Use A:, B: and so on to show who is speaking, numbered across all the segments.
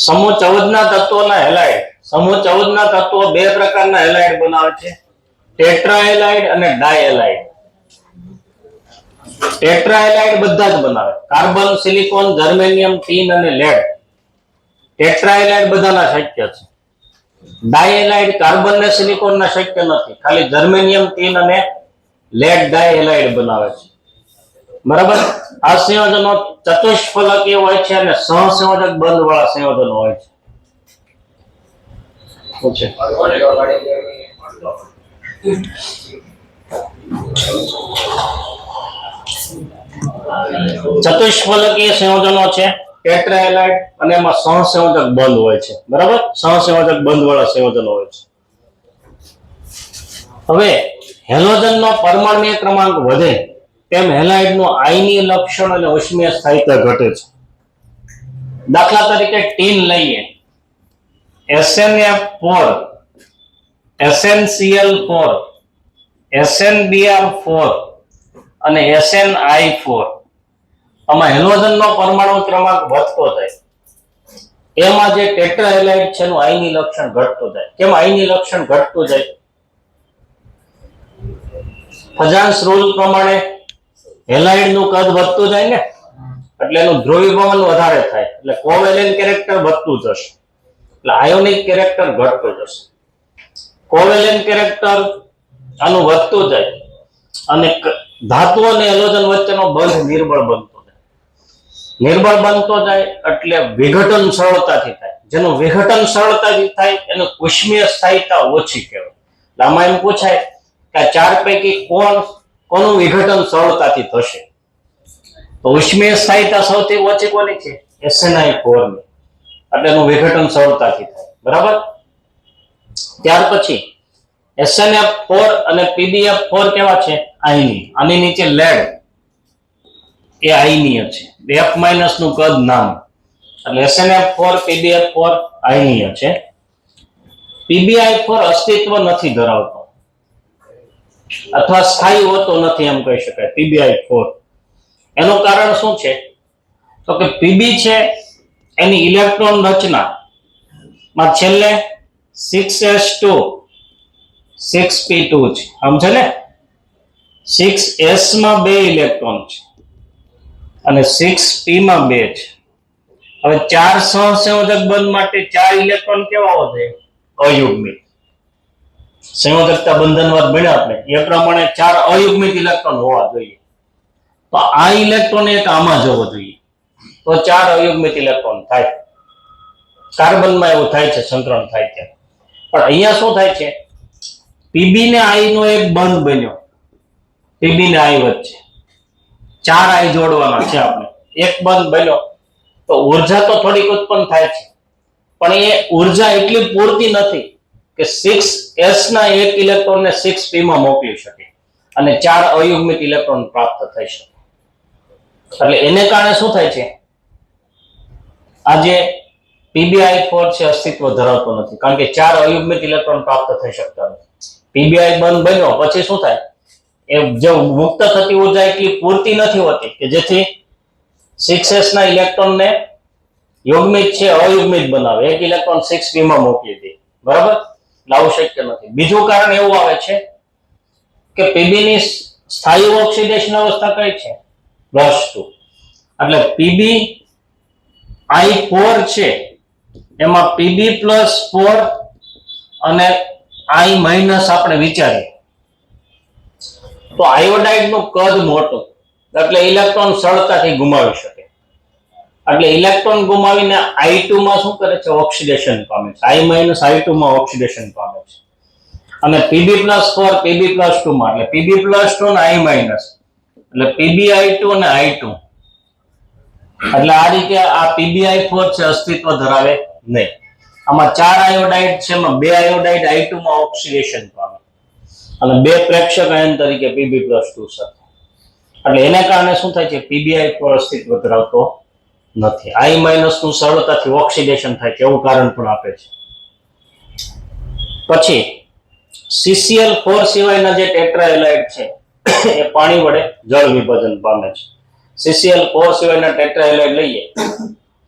A: સમૂહ 14 ના તત્વોના હેલાઇડ. સમૂહ 14 ના તત્વો બે પ્રકારના હેલાઇડ બનાવે છે, ટેટ્રા હેલાઇડ અને ડાય હેલાઇડ. ટેટ્રા હેલાઇડ બધા જ બનાવે, કાર્બન, સિલિકોન, જર્મેનિયમ, ટીન અને લેડ. ટેટ્રા હેલાઇડ બધાના શક્ય છે. ડાય હેલાઇડ કાર્બન ને સિલિકોન ના શક્ય નથી, ખાલી જર્મેનિયમ, ટીન અને લેડ ડાય હેલાઇડ બનાવે છે. બરાબર. આ સંયોજનો ચતુષ્ફલકીય હોય છે અને સહસંયોજક બંધ વાળા સંયોજનો હોય છે. ચતુષ્ફલકીય સંયોજનો છે ટેટ્રા હેલાઇડ અને એમાં સહસંયોજક બંધ હોય છે. બરાબર. સહસંયોજક બંધ વાળા સંયોજનો હોય છે. હવે હેલોજનનો પરમાણ્વીય ક્રમાંક વધે તેમ હેલાઇડનું આયનીય લક્ષણ અને ઉષ્મીય સ્થાયિત્વ ઘટે છે. દાખલા તરીકે ટીન લઈએ, SnF4, SnCl4, SnBr4 અને SnI4. આમાં હેલોજનનો પરમાણુ ક્રમાંક વધતો જાય. એમાં જે ટેટ્રા હેલાઇડ છે એનું આયનીય લક્ષણ ઘટતું જાય. કેમ આયનીય લક્ષણ ઘટતું જાય? ફજાન્સ રૂલ પ્રમાણે હેલાઇડ નું કદ વધતું જાય ને, એટલે એનું ધ્રુવીભવન વધારે થાય, એટલે કોવેલેન્ટ કેરેક્ટર વધતું જશે, એટલે આયોનિક કેરેક્ટર ઘટતું જશે. કોવેલેન્ટ કેરેક્ટર આનું વધતું જાય અને ધાતુ અને હેલોજન વચ્ચેનો બંધ નિર્બળ બનતો જાય. નિર્બળ બનતો જાય એટલે વિઘટન સરળતાથી થાય. જેનું વિઘટન સરળતાથી થાય એનું ઉષ્મીય સ્થાયિતા ઓછી કહેવાય. આમાં એમ પૂછાય કે ચાર પૈકી કોનું વિઘટન સરળતાથી થશે? તો ઉષ્મીય સ્થાયિતા સૌથી ઓછી કોની છે? SnI4 ની. એટલે એનું વિઘટન સરળતાથી થાય. બરાબર. ત્યાર પછી SnF4 અને PbF4 કેવા છે? આયનીય. આની નીચે લેડ એ આયનીય છે. F- નું કદ નાનું, એટલે SnF4 PbF4 આયનીય છે. PbI4 અસ્તિત્વ નથી ધરાવતો અથવા સ્થાયી હોતો નથી એમ કહી શકાય. PbI4 એનું કારણ શું છે? તો કે Pb છે એની ઇલેક્ટ્રોન રચના માં છેલ્લે 6s2 6p2 છે. સમજે ને? 6s માં 2 ઇલેક્ટ્રોન છે અને 6p માં 2 છે. હવે 4 સહસંયોજક બંધ માટે 4 ઇલેક્ટ્રોન કેવા હોવા જોઈએ? અયુગ્મિત. સંયોજકતા બંધનવાદ ભણ્યા આપણે એ પ્રમાણે 4 અયુગ્મિત ઇલેક્ટ્રોન હોવા જોઈએ. તો આ ઇલેક્ટ્રોન એક આમાં જવો જોઈએ, તો 4 અયુગ્મિત ઇલેક્ટ્રોન થાય. કાર્બનમાં એવું થાય છે, સંકરણ થાય છે. પણ અહીંયા શું થાય છે? Pb ને I નો એક બંધ બન્યો, Pb ને I વચ્ચે 4 I જોડવાના છે આપણે, એક બંધ બન્યો તો ઉર્જા તો થોડીક ઉત્પન્ન થાય છે, પણ એ ઉર્જા એટલી પૂરતી નથી કે 6s ના એક ઇલેક્ટ્રોન ને 6p માં મોકલી શકે અને 4 અયુગ્મિત ઇલેક્ટ્રોન પ્રાપ્ત થઈ શકે. એટલે એને કારણે શું થાય છે? આજે PbI4 છે અસ્તિત્વ ધરાવતો નથી, કારણ કે 4 અયુગ્મિત ઇલેક્ટ્રોન પ્રાપ્ત થઈ શકતા નથી. Pbi બંધ બન્યો પછી શું થાય? એ જે મુક્ત થતી ઉર્જા એટલી પૂરતી નથી હોતી કે જેથી 6s ના ઇલેક્ટ્રોન ને યુગ્મિત છે અયુગ્મિત બનાવે, એક ઇલેક્ટ્રોન 6p માં મોકલી દે. બરાબર. આવું શક્ય નથી. બીજું કારણ એવું આવે છે કે Pb ની સ્થાયી ઓક્સિડેશન અવસ્થા કઈ છે? +2. એટલે PbI4 છે એમાં Pb+4 અને I- આપણે વિચારીએ તો આયોડાઇડ નું કદ મોટું, એટલે ઇલેક્ટ્રોન સરળતાથી ગુમાવી શકે. એટલે ઇલેક્ટ્રોન ગુમાવીને I2 માં શું કરે છે? ઓક્સિડેશન પામે છે. I- I2 માં ઓક્સિડેશન પામે છે. અને Pb+4 Pb+2 માં, એટલે Pb+2 અને I- એટલે PbI2 અને I2. એટલે આ રીતે આ PbI4 છે અસ્તિત્વ ધરાવે નહીં. આમાં 4 આયોડાઇડ છે, એમાં 2 આયોડાઇડ I2 માં ઓક્સિડેશન પામે અને 2 પ્રેક્ષક આયન તરીકે Pb+2 સાથે. એટલે એને કારણે શું થાય છે? PbI4 અસ્તિત્વ ધરાવતો નથી. I- નું સરળતાથી ઓક્સિડેશન થાય છે એવું કારણ પણ આપે છે. પછી CCl4 સિવાયના જે ટેટ્રા હેલાઇડ છે એ પાણી વડે જળ વિભાજન પામે છે. CCl4 સિવાયના ટેટ્રા હેલાઇડ લઈએ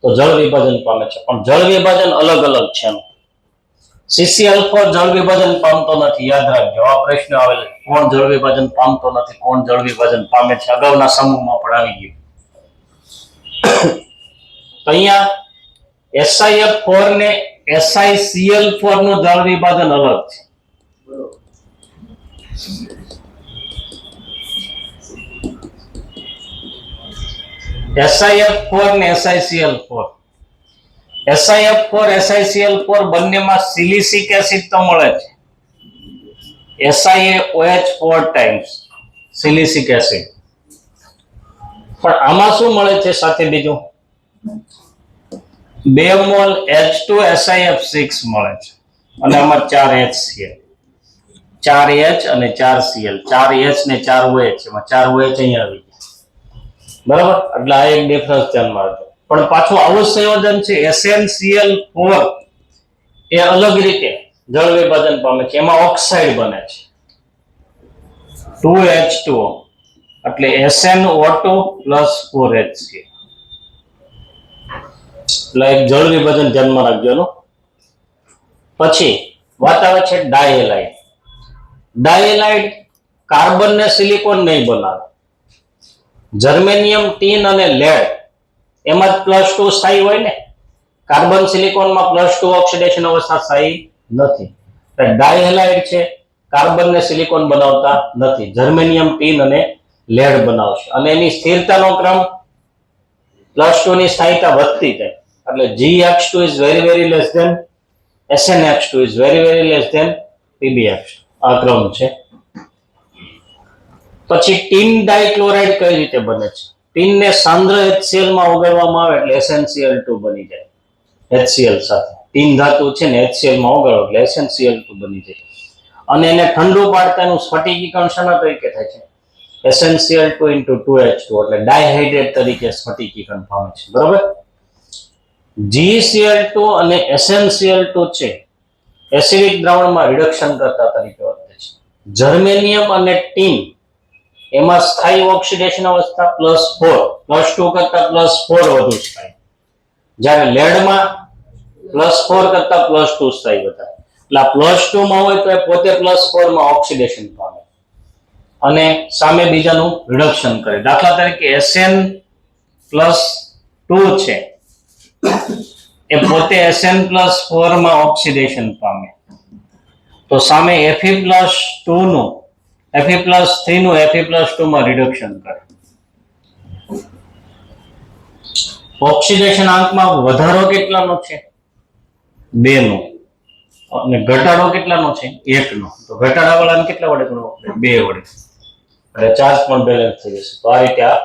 A: તો જળ વિભાજન પામે છે, પણ જળ વિભાજન અલગ અલગ છે. CCl4 જળ વિભાજન પામતો નથી, યાદ રાખજો. આ પ્રશ્ન આવેલો, કોણ જળ વિભાજન પામતો નથી, કોણ જળ વિભાજન પામે છે, અગાઉના સમૂહમાં પણ આવી ગયું. તો અહીંયા SiF4 ને SiCl4 નું જળ વિભાજન અલગ છે. SiF4 ને SiCl4, SiF4 SiCl4 બંનેમાં સિલિસિક એસિડ તો મળે છે, SiOH4 ટાઈમ્સ સિલિસિક એસિડ, પણ આમાં શું મળે છે સાથે બીજું? 2 મોલ H2SiF6 મળે છે, અને આમાં 4 HCl, 4 H અને 4 Cl, 4 H ને 4 OH, એમાં 4 OH અહીંયા આવી ગયા, બરાબર. એટલે આ એક ડિફરન્સ ધ્યાનમાં રાખજો. પણ પાછું આવું સંયોજન છે SnCl4 એ અલગ રીતે જળ વિભાજન પામે છે, એમાં ઓક્સાઇડ બને છે 2H2O, એટલે SnO2 + 4HCl. એટલે એક જળ વિભાજન ધ્યાનમાં રાખજો. પછી વાત આવે છે ડાયહેલાઇડ. ડાયહેલાઇડ કાર્બન ને સિલિકોન નહીં બનાવે. જર્મેનિયમ, ટીન અને લેડ એમાં +2 સ્થાયી હોય ને, કાર્બન સિલિકોનમાં +2 ઓક્સિડેશન અવસ્થા સ્થાયી નથી. ડાયહેલાઇડ છે, કાર્બન ને સિલિકોન બનાવતા નથી, જર્મેનિયમ, ટીન અને લેડ બનાવશે, અને એની સ્થિરતાનો ક્રમ +2 ની સ્થાયીતા વધતી જાય. એટલે GH2 is very very less than SnH2 is very very less than PbH2, આ ક્રમ છે. પછી ટીન ડાઇક્લોરાઇડ કઈ રીતે બને છે? ટીન ને સાંદ્ર HCl માં ઓગાળવામાં આવે એટલે SnCl2 બની જાય. HCl સાથે ટીન ધાતુ છે ને HCl માં ઓગાળો એટલે SnCl2 બની જાય, અને એને ઠંડુ પાડતા એનું સ્ફટિકીકરણ શાના તરીકે થાય છે? SnCl2 × 2H2, એટલે ડાયહાઇડ્રેટ તરીકે સ્ફટિકીકરણ પામે છે, બરાબર. GeCl2 અને SnCl2 છે એસિડિક દ્રાવણમાં રિડક્શન કરતા તરીકે વર્તે છે. જર્મેનિયમ અને ટીન એમાં સ્થાયી ઓક્સિડેશન અવસ્થા +4, +2 કરતા +4 વધુ સ્થાયી, જ્યારે લેડમાં +4 કરતા +2 સ્થાયી વધારે. એટલે આ +2 માં હોય તો એ પોતે +4 માં ઓક્સિડેશન પામે અને સામે બીજાનું રિડક્શન કરે. દાખલા તરીકે Sn+2 છે એ પોતે Sn+4 માં ઓક્સિડેશન પામે, તો સામે Fe+2 નું Fe+3 નું Fe+2 માં રિડક્શન કરે. ઓક્સિડેશન આંકમાં વધારો કેટલાનો છે? 2 નો, અને ઘટાડો કેટલાનો છે? 1 નો. તો ઘટાડા વાળાને કેટલા વડે ગણવો? 2 વડે, એટલે ચાર્જ પણ બેલેન્સ થઈ જશે. તો આ રીતે આ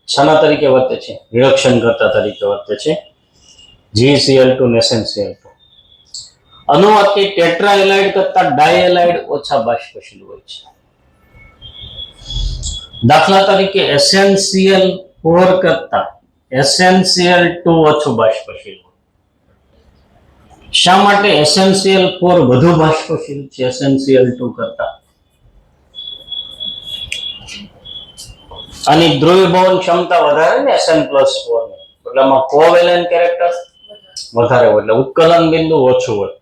A: શાના તરીકે વર્તે છે? રિડક્શન કરતા તરીકે વર્તે છે GeCl2 અને SnCl2. અનુવાદથી ટેટ્રાહેલાઇડ કરતા ડાયહેલાઇડ ઓછા બાષ્પશીલ હોય છે. દાખલા તરીકે SnCl4 કરતા SnCl2 ઓછું બાષ્પશીલ હોય. શા માટે SnCl4 વધુ બાષ્પશીલ છે SnCl2 કરતા? આની ધ્રુવીભવન ક્ષમતા વધારે ને Sn+4 ની, એટલે આમાં કોવેલેન્ટ કેરેક્ટર વધારે હોય, એટલે ઉત્કલન બિંદુ ઓછું હોય.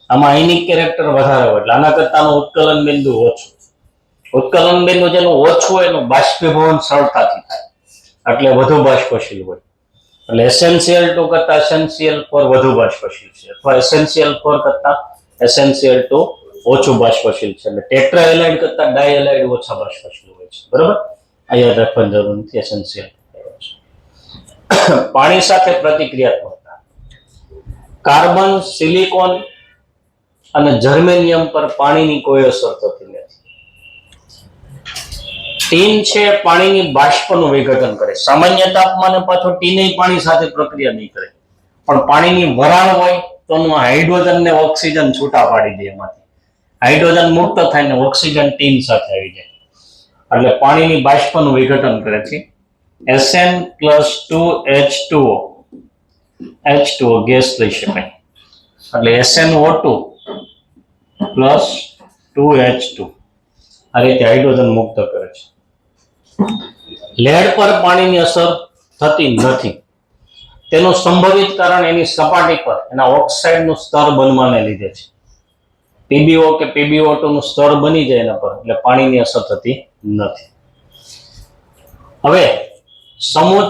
A: આમાં આયનિક કેરેક્ટર વધારે હોય, એટલે આના કરતાનું ઉત્કલન બિંદુ ઓછું. ઉત્કલન બિંદુ જેનું ઓછું હોય એનું બાષ્પીભવન સરળતાથી થાય, એટલે વધુ બાષ્પશીલ હોય. એટલે SnCl2 કરતા SnCl4 વધુ બાષ્પશીલ છે, અથવા SnCl4 કરતા SnCl2 ઓછું બાષ્પશીલ છે. એટલે ટેટ્રાહેલાઇડ કરતા ડાયહેલાઇડ ઓછા બાષ્પશીલ હોય છે, બરાબર. આ યાદ રાખવાની જરૂર નથી. SnCl પાણી સાથે પ્રતિક્રિયાત્મકતા. કાર્બન, સિલિકોન અને જર્મેનિયમ પર પાણીની કોઈ અસર થતી નથી. ટીન છે પાણીની બાષ્પનું વિઘટન કરે. સામાન્ય તાપમાને પાછો ટીન પાણી સાથે પ્રક્રિયા નહીં કરે, પણ પાણીની વરાળ હોય તો હાઇડ્રોજન ને ઓક્સિજન છૂટા પાડી દે, એમાંથી હાઇડ્રોજન મુક્ત થાય ને ઓક્સિજન ટીન સાથે આવી જાય, એટલે પાણીની બાષ્પનું વિઘટન કરે છે. Sn+2H2O, H2O ગેસ લઈ શકાય, એટલે SnO2 + 2H2 આ રીતે હાઇડ્રોજન મુક્ત કરે છે. લેડ પર પાણીની અસર થતી નથી, તેનું સંભવિત કારણ એની સપાટી પર એના ઓક્સાઇડનું સ્તર બનવાને લીધે છે. પીબીઓ કે PbO2 નું સ્તર બની જાય એના પર એટલે પાણીની અસર થતી નથી. હવે સમૂહ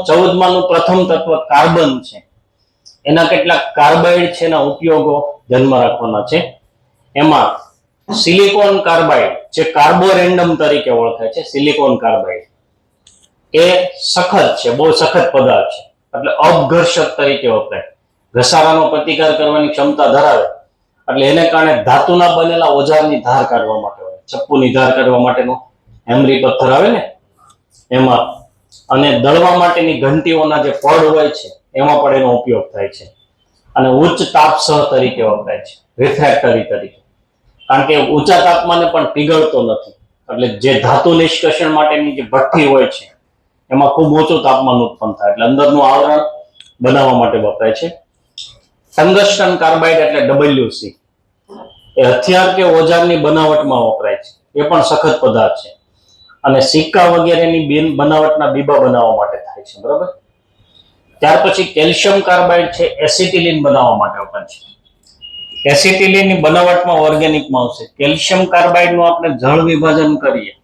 A: 14 માનું પ્રથમ તત્વ કાર્બન છે. એના કેટલાક કાર્બાઇડ છે, એના ઉપયોગો ધ્યાનમાં રાખવાના છે. એમાં સિલિકોન કાર્બાઇડ જે કાર્બોરેન્ડમ તરીકે ઓળખાય છે, સિલિકોન કાર્બાઇડ એ સખત છે, બહુ સખત પદાર્થ છે, એટલે અપઘર્ષક તરીકે વપરાય. ઘસારાનો પ્રતિકાર કરવાની ક્ષમતા ધરાવે એટલે એને કારણે ધાતુના બનેલા ઓજારની ધાર કાઢવા માટે હોય, ચપ્પુની ધાર કાઢવા માટેનો હેમરી પથ્થર આવે ને એમાં, અને દળવા માટેની ઘંટીઓના જે પડ હોય છે એમાં પણ એનો ઉપયોગ થાય છે. અને ઉચ્ચ તાપસહ તરીકે વપરાય છે, રિફ્રેક્ટરી તરીકે, કારણ કે ઊંચા તાપમાને પણ પીગળતો નથી. એટલે જે ધાતુ નિષ્કર્ષણ માટેની જે ભઠ્ઠી હોય છે એમાં ખૂબ ઊંચું તાપમાન ઉત્પન્ન થાય એટલે અંદરનું આવરણ બનાવવા માટે વપરાય છે. ટંગસ્ટન કાર્બાઇડ એટલે WC એ હથિયાર કે ઓજારની બનાવટમાં વપરાય છે, એ પણ સખત પદાર્થ છે. અને સિક્કા વગેરેની બનાવટના બીબા બનાવવા માટે થાય છે, બરાબર. ત્યાર પછી કેલ્શિયમ કાર્બાઇડ છે, એસિટિલિન બનાવવા માટે વપરાય છે. એસિટિલિનની બનાવટમાં ઓર્ગેનિકમાં આવશે. કેલ્શિયમ કાર્બાઇડનું આપણે જળ વિભાજન કરીએ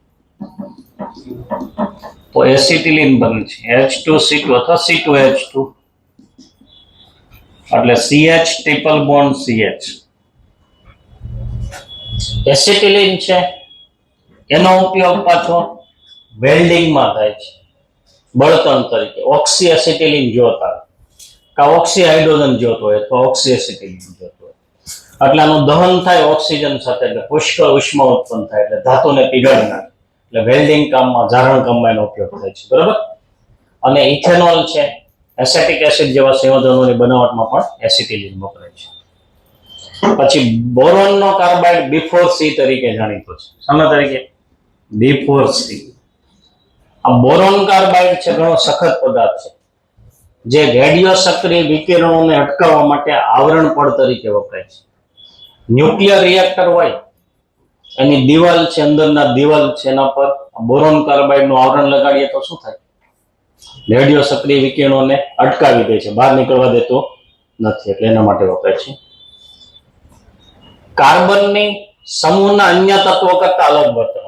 A: તો એસિટિલિન બને છે, H2C2 અથવા C2H2 એટલે CH triple bond CH. Acetylene છે એનો ઉપયોગ પાછો વેલ્ડિંગમાં થાય છે, બળતણ તરીકે. ઓક્સી એસિટિલિન જોતા કા ઓક્સી હાઇડ્રોજન જોતો હોય તો ઓક્સી એસિટિલિન જોતો હોય એટલે આનું દહન થાય ઓક્સિજન સાથે એટલે પુષ્કળ ઉષ્મા ઉત્પન્ન થાય એટલે ધાતુને પીગાળી નાખે એટલે વેલ્ડિંગ કામમાં, જારણ કામમાં એનો ઉપયોગ થાય છે, બરાબર. અને ઇથેનોલ છે, એસેટિક એસિડ જેવા સંયોજનોની બનાવટમાં પણ એસિટિલિન વપરાય છે. પછી બોરોનનો કાર્બાઇડ B4C તરીકે જાણીતો છે. શાના તરીકે? B4C. આ બોરોન કાર્બાઇડ છે ઘણો સખત પદાર્થ છે જે રેડિયો સક્રિય વિકિરણોને અટકાવવા માટે આવરણ પડ તરીકે વપરાય છે. ન્યુક્લિયર રિએક્ટર હોય એની દિવાલ છે, અંદરના દિવાલ છે, એના પર બોરોન કાર્બાઇડનું આવરણ લગાડીએ તો શું થાય? રેડિયો સક્રિય વિકિરણોને અટકાવી દે છે, બહાર નીકળવા દેતો નથી, એટલે એના માટે વપરાય છે. કાર્બનની સમૂહના અન્ય તત્વો કરતા અલગ વર્તન.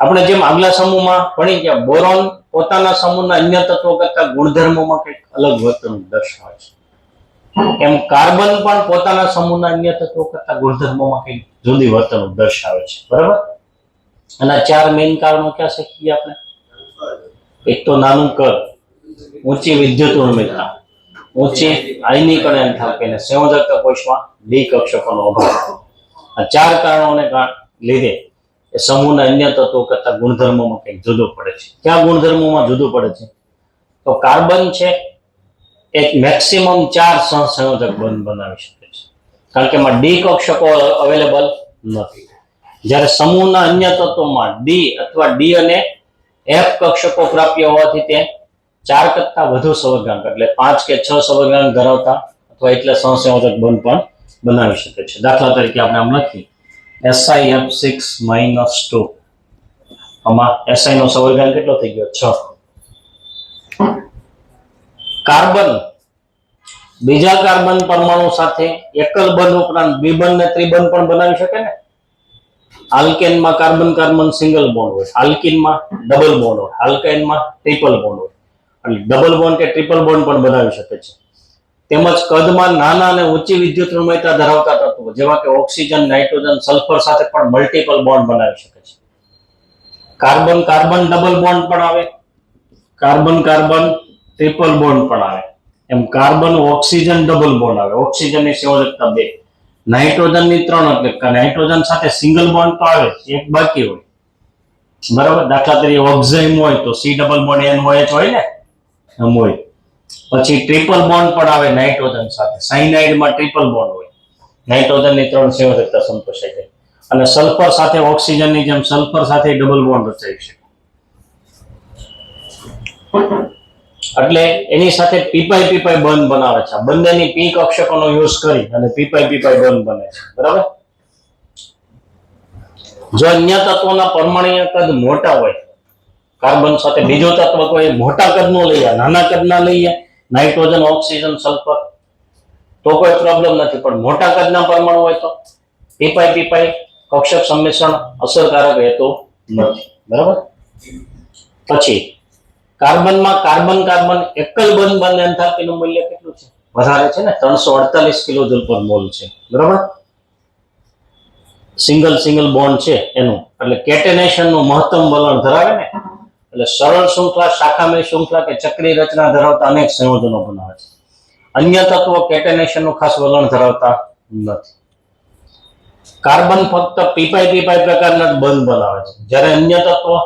A: આપણે જેમ આગલા સમૂહમાં ભણી ગયા, બોરોન પોતાના સમૂહના અન્ય તત્વો કરતા ગુણધર્મોમાં કંઈક અલગ વર્તન દર્શાવે છે, એમ કાર્બન પણ પોતાના સમૂહના અન્ય તત્વો કરતા ગુણધર્મોમાં કંઈક જુદી વર્તન દર્શાવે છે, બરાબર. આના 4 મેઇન કારણો ક્યાં શીખીએ આપણે? એક તો નાનું કદ, ઊંચી વિદ્યુત ઉર્મિલતા, ઊંચી આયનીકરણ એન્થાલ્પી અને સંયોજકતા કોષમાં ડી કક્ષકોનો અભાવ. આ 4 કારણોને લીધે એ સમૂહના અન્ય તત્વો કરતા ગુણધર્મોમાં કંઈક જુદું પડે છે. ક્યાં ગુણધર્મોમાં જુદું પડે છે? તો કાર્બન છે એક મેક્સિમમ 4 સહસંયોજક બંધ બનાવી શકે છે, કારણ કે એમાં ડી કક્ષકો અવેલેબલ નથી. જ્યારે સમૂહના અન્ય તત્વોમાં ડી અથવા ડી અને એફ કક્ષકો પ્રાપ્ય હોવાથી તે 4 કરતા વધુ સંવર્ગાંક એટલે 5 કે 6 સંવર્ગાંક ધરાવતા અથવા એટલે સહસંયોજક બંધ પણ બનાવી શકે છે. દાખલા તરીકે આપણે આમ લખીએ SiF6-2. આમાં Si નો સંવર્ગાંક કેટલો થઈ ગયો? 6. કાર્બન બીજા કાર્બન પરમાણુ સાથે એકલ બંધ ઉપરાંત દ્વિબંધ ને ત્રિબંધ પણ બનાવી શકે ને. આલ્કેનમાં કાર્બન કાર્બન સિંગલ બોન્ડ હોય, આલ્કીનમાં ડબલ બોન્ડ હોય, આલ્કાઇનમાં ટ્રિપલ બોન્ડ હોય, અને ડબલ બોન્ડ કે ટ્રિપલ બોન્ડ પણ બનાવી શકે છે. તેમજ કદમાં નાના અને ઊંચી વિદ્યુત ઉર્મિલતા ધરાવતા તત્વો જેવા કે ઓક્સિજન, નાઇટ્રોજન, સલ્ફર સાથે પણ મલ્ટીપલ બોન્ડ બનાવી શકે છે. કાર્બન કાર્બન ડબલ બોન્ડ પણ આવે, કાર્બન કાર્બન ટ્રિપલ બોન્ડ પણ આવે. એમ કાર્બન ઓક્સિજન ડબલ બોન્ડ આવે, ઓક્સિજનની સંયોજકતા 2, નાઇટ્રોજનની 3 એટલે નાઇટ્રોજન સાથે સિંગલ બોન્ડ તો આવે, એક બાકી હોય, બરાબર. દાખલા તરીકે ઓક્ઝાઇમ હોય તો C ડબલ બોન્ડ NOH હોય ને, એમ હોય. પછી ટ્રિપલ બોન્ડ પણ આવે નાઇટ્રોજન સાથે, સાયનાઇડમાં ટ્રિપલ બોન્ડ હોય, નાઇટ્રોજનની 3 સંયોજકતા સંતોષાય જાય. અને સલ્ફર સાથે ઓક્સિજનની જેમ સલ્ફર સાથે ડબલ બોન્ડ રચાય છે, એટલે એની સાથે પીપાઈ પીપાઈ બંધ બનાવે છે. બંનેની પી કક્ષકોનો યુઝ કરી અને પીપાઈ પીપાઈ બંધ બને છે, બરાબર. જો અન્ય તત્વોના પરમાણ્વીય કદ મોટા હોય કાર્બન સાથે બીજો તત્વ કોઈ મોટા કદનો લઈએ, નાના કદના લઈએ, નાઇટ્રોજન, ઓક્સિજન, સલ્ફર, તો કોઈ પ્રોબ્લેમ નથી. પણ મોટા કદના પરમાણુ હોય તો પીપાઈ કક્ષક સંમિશ્રણ અસરકારક રહેતું નથી. બરાબર. પછી કાર્બનમાં કાર્બન કાર્બન એકલ બંધ એન્થાલ્પીનું મૂલ્ય કેટલું છે? વધારે છે ને, 348 કિલોજુલ પર મોલ છે. બરાબર. સિંગલ બોન્ડ છે એનું, એટલે કેટેનેશન નું મહત્તમ વલણ ધરાવે ને, એટલે સરળ શૃંખલા, શાખામય શૃંખલા કે ચક્રી રચના ધરાવતા અનેક સંયોજનો બનાવે છે. અન્ય તત્વો કેટેનેશન નું ખાસ વલણ ધરાવતા નથી. કાર્બન ફક્ત પીપાઈ પ્રકારના બંધ બનાવે છે, જ્યારે અન્ય તત્વો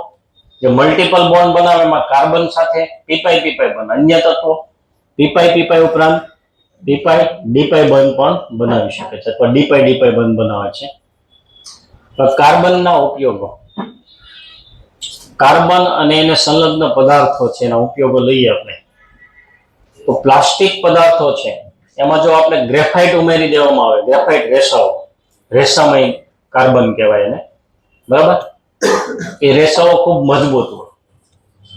A: જે મલ્ટિપલ બોન્ડ બનાવે એમાં કાર્બન સાથે પીપાઈ બને. અન્ય તત્વો પીપાઈ ઉપરાંત ડીપાઈ બંધ પણ બનાવી શકે છે, અથવા ડીપાઈ બંધ બનાવે છે. તો કાર્બનના ઉપયોગો, કાર્બન અને એને સંલગ્ન પદાર્થો છે એના ઉપયોગો લઈએ આપણે. તો પ્લાસ્ટિક પદાર્થો છે એમાં જો આપણે ગ્રેફાઇટ ઉમેરી દેવામાં આવે, ગ્રેફાઇટ રેસામય કાર્બન કહેવાય એને. બરાબર. એ રેસાઓ ખૂબ મજબૂત હોય,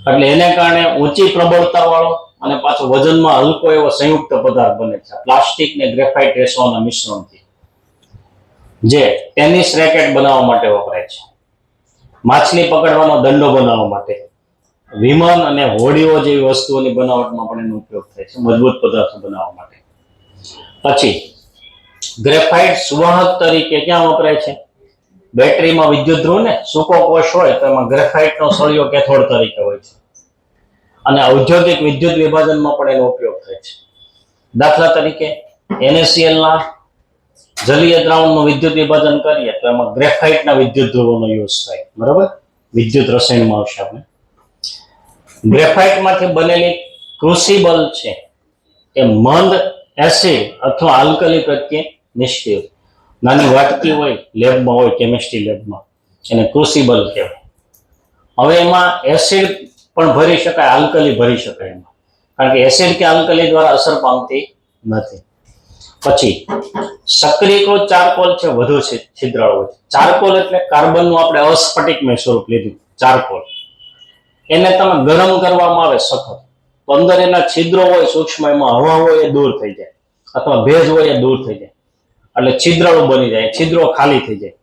A: એટલે એને કારણે ઊંચી પ્રબળતા વાળો અને પાછો વજનમાં હલકો એવો સંયુક્ત પદાર્થ બને છે પ્લાસ્ટિક ને ગ્રેફાઇટ રેસાઓના મિશ્રણથી, જે ટેનિસ રેકેટ બનાવવા માટે વપરાય છે, માછલી પકડવાનો દંડો બનાવવા માટે, વિમાન અને હોડીઓ જેવી વસ્તુઓની બનાવટમાં પણ એનો ઉપયોગ થાય છે, મજબૂત પદાર્થો બનાવવા માટે. પછી ગ્રેફાઇટ સુવાહક તરીકે ક્યાં વપરાય છે? બેટરીમાં વિદ્યુત ધ્રુવ ને સૂકો કોષ હોય તો એમાં ગ્રેફાઇટનો સળિયો કેથોડ તરીકે હોય છે, અને ઔદ્યોગિક વિદ્યુત વિભાજનમાં પણ એનો ઉપયોગ થાય છે. દાખલા તરીકે NaCl ના જલીય દ્રાવણનું વિદ્યુત વિભાજન કરીએ તો એમાં ગ્રેફાઇટના વિદ્યુત ધ્રુવોનો યુઝ થાય. બરાબર. વિદ્યુત રસાયણમાં આવશે આપણે. ગ્રેફાઇટમાંથી બનેલી ક્રુસિબલ છે એ મંદ એસિડ અથવા આલ્કલી પ્રત્યે નિષ્ક્રિય, નાની વાટકી હોય લેબમાં, હોય કેમિસ્ટ્રી લેબમાં, એને ક્રુસિબલ કહેવાય. હવે એમાં એસિડ પણ ભરી શકાય, આલ્કલી ભરી શકાય એમાં, કારણ કે એસિડ કે આલ્કલી દ્વારા અસર પામતી નથી. પછી સક્રિયકૃત ચારકોલ છે, વધુ છિદ્રાળુ હોય છે. ચારકોલ એટલે કાર્બનનું આપણે અસ્ફટિકમય સ્વરૂપ લીધું, ચારકોલ. એને તમે ગરમ કરવામાં આવે સખત, તો અંદર એના છિદ્રો હોય સૂક્ષ્મ, એમાં હવા હોય એ દૂર થઈ જાય, અથવા ભેજ હોય એ દૂર થઈ જાય, એટલે છિદ્રાળુ બની જાય, છિદ્રો ખાલી થઈ જાય,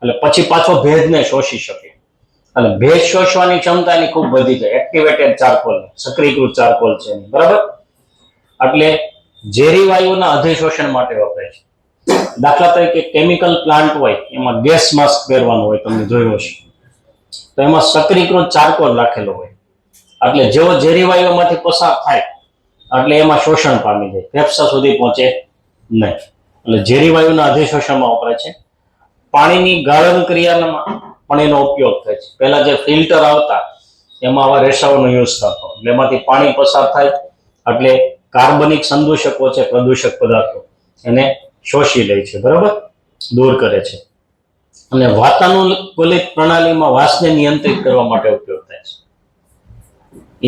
A: એટલે પછી પાછો ભેજને શોષી શકે, અને ભેજ શોષવાની ક્ષમતા એની ખૂબ વધી જાય. એક્ટિવેટેડ ચારકોલ, સક્રિયકૃત ચારકોલ છે. બરાબર. એટલે ઝેરી વાયુના અધિશોષણ માટે વપરાય છે. દાખલા તરીકે કેમિકલ પ્લાન્ટ હોય એમાં ગેસ માસ્ક પહેરવાનું હોય, તમને જોયું હશે, તો એમાં સક્રિયકૃત ચારકોલ રાખેલો હોય, એટલે જેવો ઝેરી વાયુમાંથી પસાર થાય એટલે એમાં શોષણ પામી જાય, ફેફસા સુધી પહોંચે નહીં, એટલે ઝેરી વાયુના અધિશોષણમાં વપરાય છે. પાણીની ગાળણ ક્રિયામાં પણ એનો ઉપયોગ થાય છે. પહેલા જે ફિલ્ટર આવતા એમાં આવા રેસાઓનો યુઝ થતો, એટલે એમાંથી પાણી પસાર થાય એટલે કાર્બનિક સંદૂષકો છે, પ્રદૂષક પદાર્થો, એને શોષી લે છે. બરાબર. દૂર કરે છે. અને વાતાનુકૂલિત પ્રણાલીમાં વાસને નિયંત્રિત કરવા માટે ઉપયોગ થાય છે.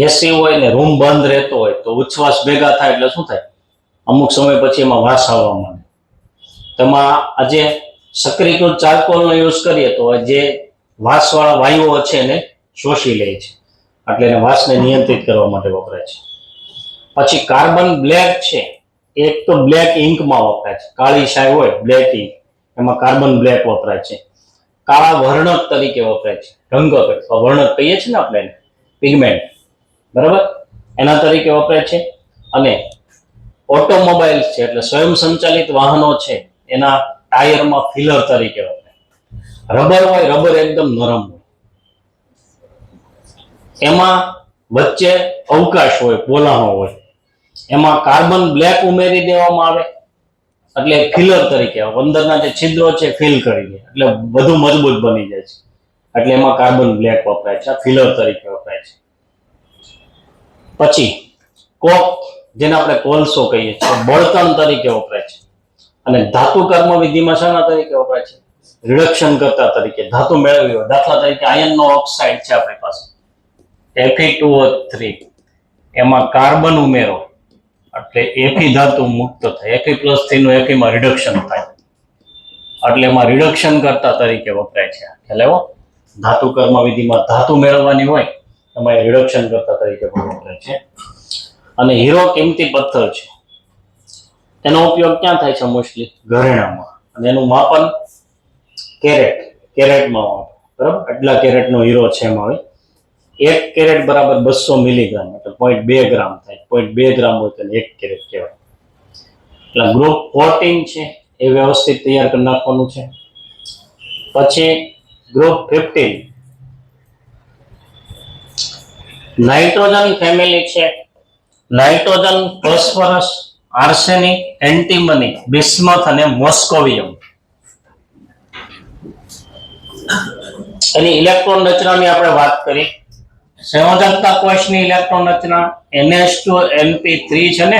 A: એસી હોય ને રૂમ બંધ રહેતો હોય તો ઉચ્છવાસ ભેગા થાય એટલે શું થાય? અમુક સમય પછી એમાં વાસ આવવા માંડે. તેમાં આજે સક્રિયકૃત ચારકોલનો યુઝ કરીએ તો જે વાસવાળા વાયુઓ છે એને શોષી લે છે, એટલે એને વાસને નિયંત્રિત કરવા માટે વપરાય છે. પછી કાર્બન બ્લેક છે, એક તો બ્લેક ઇંકમાં વપરાય છે, કાળી શાઈ હોય બ્લેક ઇંક, એમાં કાર્બન બ્લેક વપરાય છે. કાળા વર્ણક તરીકે વપરાય છે, રંગક અથવા વર્ણક કહીએ છીએ ને આપણે, પિગમેન્ટ. બરાબર. એના તરીકે વપરાય છે. અને ઓટોમોબાઈલ છે એટલે સ્વયં સંચાલિત વાહનો છે એના ટાયરમાં ફિલર તરીકે વપરાય. રબર હોય, રબર એકદમ નરમ હોય, એમાં વચ્ચે અવકાશ હોય, પોલાણો હોય, એમાં કાર્બન બ્લેક ઉમેરી દેવામાં આવે એટલે ફિલર તરીકે અંદરના જે છિદ્રો છે ફિલ કરી દે, એટલે વધુ મજબૂત બની જાય છે, એટલે એમાં કાર્બન બ્લેક વપરાય છે, ફિલર તરીકે વપરાય છે. પછી કોક, જેને આપણે કોલસો કહીએ છીએ, બળતણ તરીકે વપરાય છે. અને ધાતુ કર્મ વિધિમાં શાના તરીકે વપરાય છે? રિડક્શન કરતા તરીકે. ધાતુ મેળવી હોય, દાખલા તરીકે આયનનો ઓક્સાઇડ છે આપણી પાસે, Fe2O3, એમાં કાર્બન ઉમેરો એટલે Fe ધાતુ મુક્ત થાય, Fe+3 નું Feમાં રિડક્શન થાય, એટલે એમાં રિડક્શન કરતા તરીકે વપરાય છે. એટલે ધાતુ કર્મ વિધિમાં ધાતુ મેળવવાની હોય એમાં રિડક્શન કરતા તરીકે પણ વપરાય છે. અને હીરો કિંમતી પથ્થર છે, એનો ઉપયોગ ક્યાં થાય છે? મોસ્ટલી ઘરેણામાં. અને એનું માપન કેરેટમાં આવે. બરાબર, આટલા કેરેટનો હીરો છે એમાં આવે. 1 કેરેટ બરાબર 200 મિલીગ્રામ, એટલે 0.2 ગ્રામ થાય. 0.2 ગ્રામ હોય તો 1 કેરેટ કહેવાય. એટલે ગ્રુપ 14 છે એ વ્યવસ્થિત તૈયાર કરી નાખવાનું છે. પછી ગ્રુપ 15 નાઇટ્રોજન ફેમિલી છે. Nitrogen, phosphorus, arsenic, antimony, bismuth અને મોસ્કોવિયમ. એની ઇલેક્ટ્રોન રચનાની આપણે વાત કરી. સંયોજકતા કોષની ઇલેક્ટ્રોન રચના NH2 NP3 છે ને,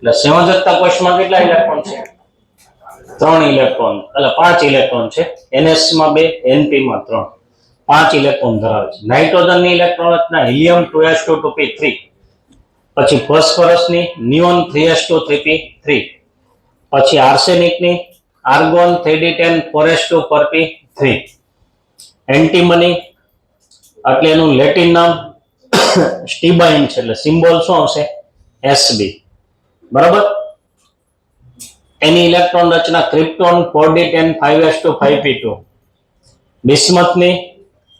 A: એટલે સંયોજકતા કોષમાં કેટલા ઇલેક્ટ્રોન છે? 3 ઇલેક્ટ્રોન, એટલે 5 ઇલેક્ટ્રોન છે. NH માં 2, NP માં 3, 5 ઇલેક્ટ્રોન ધરાવે છે. નાઇટ્રોજનની ઇલેક્ટ્રોન રચના હિલિયમ 2s2 2p3, પછી ફોસ્ફરસની નિયોન 3s2 3p3, પછી આર્સેનિકની argon 3d10 4s2 4p3, antimony એટલે એનું લેટિન નામ સ્ટીબાઇન છે, એટલે સિમ્બોલ શું આવશે? Sb. બરાબર. એની ઇલેક્ટ્રોન રચના ક્રિપ્ટોન 4d10 5s2 5p2, બિસ્મથની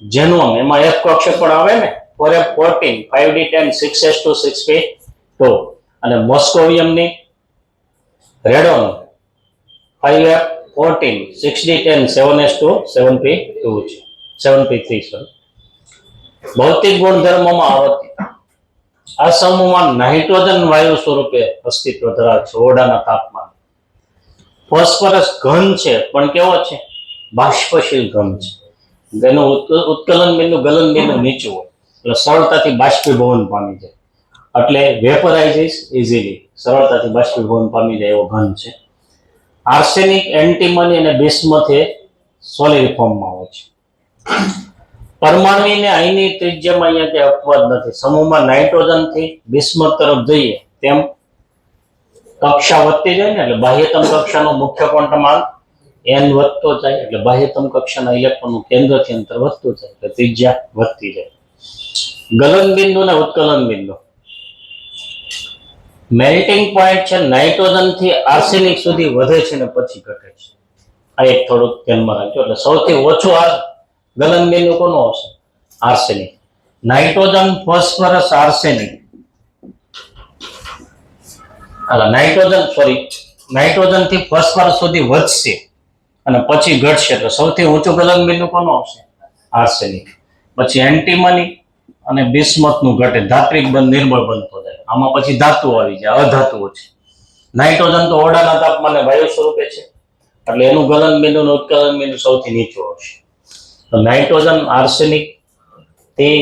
A: ઝેનોન, એમાં F કક્ષક પણ આવે ને, 4f14 5d10 6s2 6p2, અને મોસ્કોવિયમની radon 5f14 6d10 7s2 7p2 છે, 7p3 છે. ભૌતિક ગુણધર્મોમાં આવર્તિતા. આ સમૂહમાં નાઇટ્રોજન વાયુ સ્વરૂપે અસ્તિત્વ ધરાવે છે ઓરડાના તાપમાન. ફોસ્ફરસ ઘન છે, પણ કેવો છે? બાષ્પશીલ ઘન છે. તેનું ઉત્કલન બિંદુ ગલન બિંદુ નીચું હોય, એટલે સરળતાથી બાષ્પીભવન પામી જાય, એટલે વેપરાઇઝિસ ઇઝીલી, સરળતાથી બાષ્પીભવન પામી જાય એવો ઘન છે. આર્સેનિક, એન્ટીમની અને બિસ્મથ એ સોલિડ ફોર્મમાં હોય છે. પરમાણુની અહીંની ત્રિજ્યામાં અહીંયા કે અપવાદ નથી. સમૂહમાં નાઇટ્રોજન થી બિસ્મથ તરફ જઈએ તેમ કક્ષા વધતી જાય ને, એટલે બાહ્યતમ કક્ષાનો મુખ્ય ક્વોન્ટમાંક n વધતો જાય, એટલે બાહ્યતમ કક્ષાના ઇલેક્ટ્રોનનું કેન્દ્રથી અંતર વધતું જાય, એટલે ત્રિજ્યા વધતી જાય. ગલન બિંદુ અને ઉત્કલન બિંદુ. મેલ્ટિંગ પોઈન્ટ છે નાઇટ્રોજન થી આર્સેનિક સુધી વધે છે ને પછી ઘટે છે. આ એક થોડુંક ધ્યાનમાં રાખજો. એટલે સૌથી ઓછું ગલન બિંદુ કોનો હશે? Arsenic. Nitrogen, phosphorus, arsenic, nitrogen થી ફોસ્ફરસ સુધી વધશે અને પછી ઘટશે, તો સૌથી ઊંચું ગલન બિંદુ કોનો હશે? આર્સેનિક. પછી એન્ટીમની અને બિસ્મથ નું ઘટે, ધાત્વિક બંધ નિર્બળ બનતો જાય. આમાં પછી ધાતુઓ આવી જાય, અધાતુઓ છે. નાઇટ્રોજન તો ઓરડાના તાપમાને વાયુ સ્વરૂપે છે, એટલે એનું ગલન બિંદુ અને ઉત્કલન બિંદુ સૌથી નીચું હશે. તો નાઇટ્રોજન થી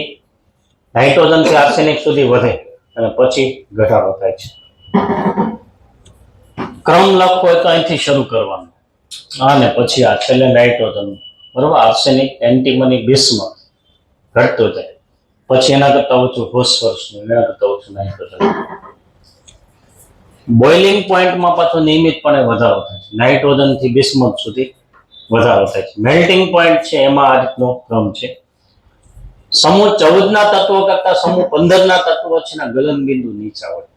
A: આર્સેનિક સુધી વધે અને પછી ઘટાડો થાય છે. ક્રમ લખવો હોય તો અહીંથી શરૂ કરવાનું, અને પછી આ છેલ્લે નાઇટ્રોજન, બરોબર, આર્સેનિક, એન્ટીમની, બિસ્મથ ઘટતો જાય, પછી એના કરતા ઓછું ફોસ્ફરસ, એના કરતા ઓછું નાઇટ્રોજન. બોઇલિંગ પોઈન્ટમાં પાછો નિયમિતપણે વધારો થાય છે. નાઇટ્રોજન થી બિસ્મથ સુધી વધારો થાય છે. મેલ્ટિંગ પોઈન્ટ છે એમાં આ રીતનો ક્રમ છે. સમૂહ 14 ના તત્વો કરતા સમૂહ 15 ના તત્વો છે ના ગલન બિંદુ નીચા હોય,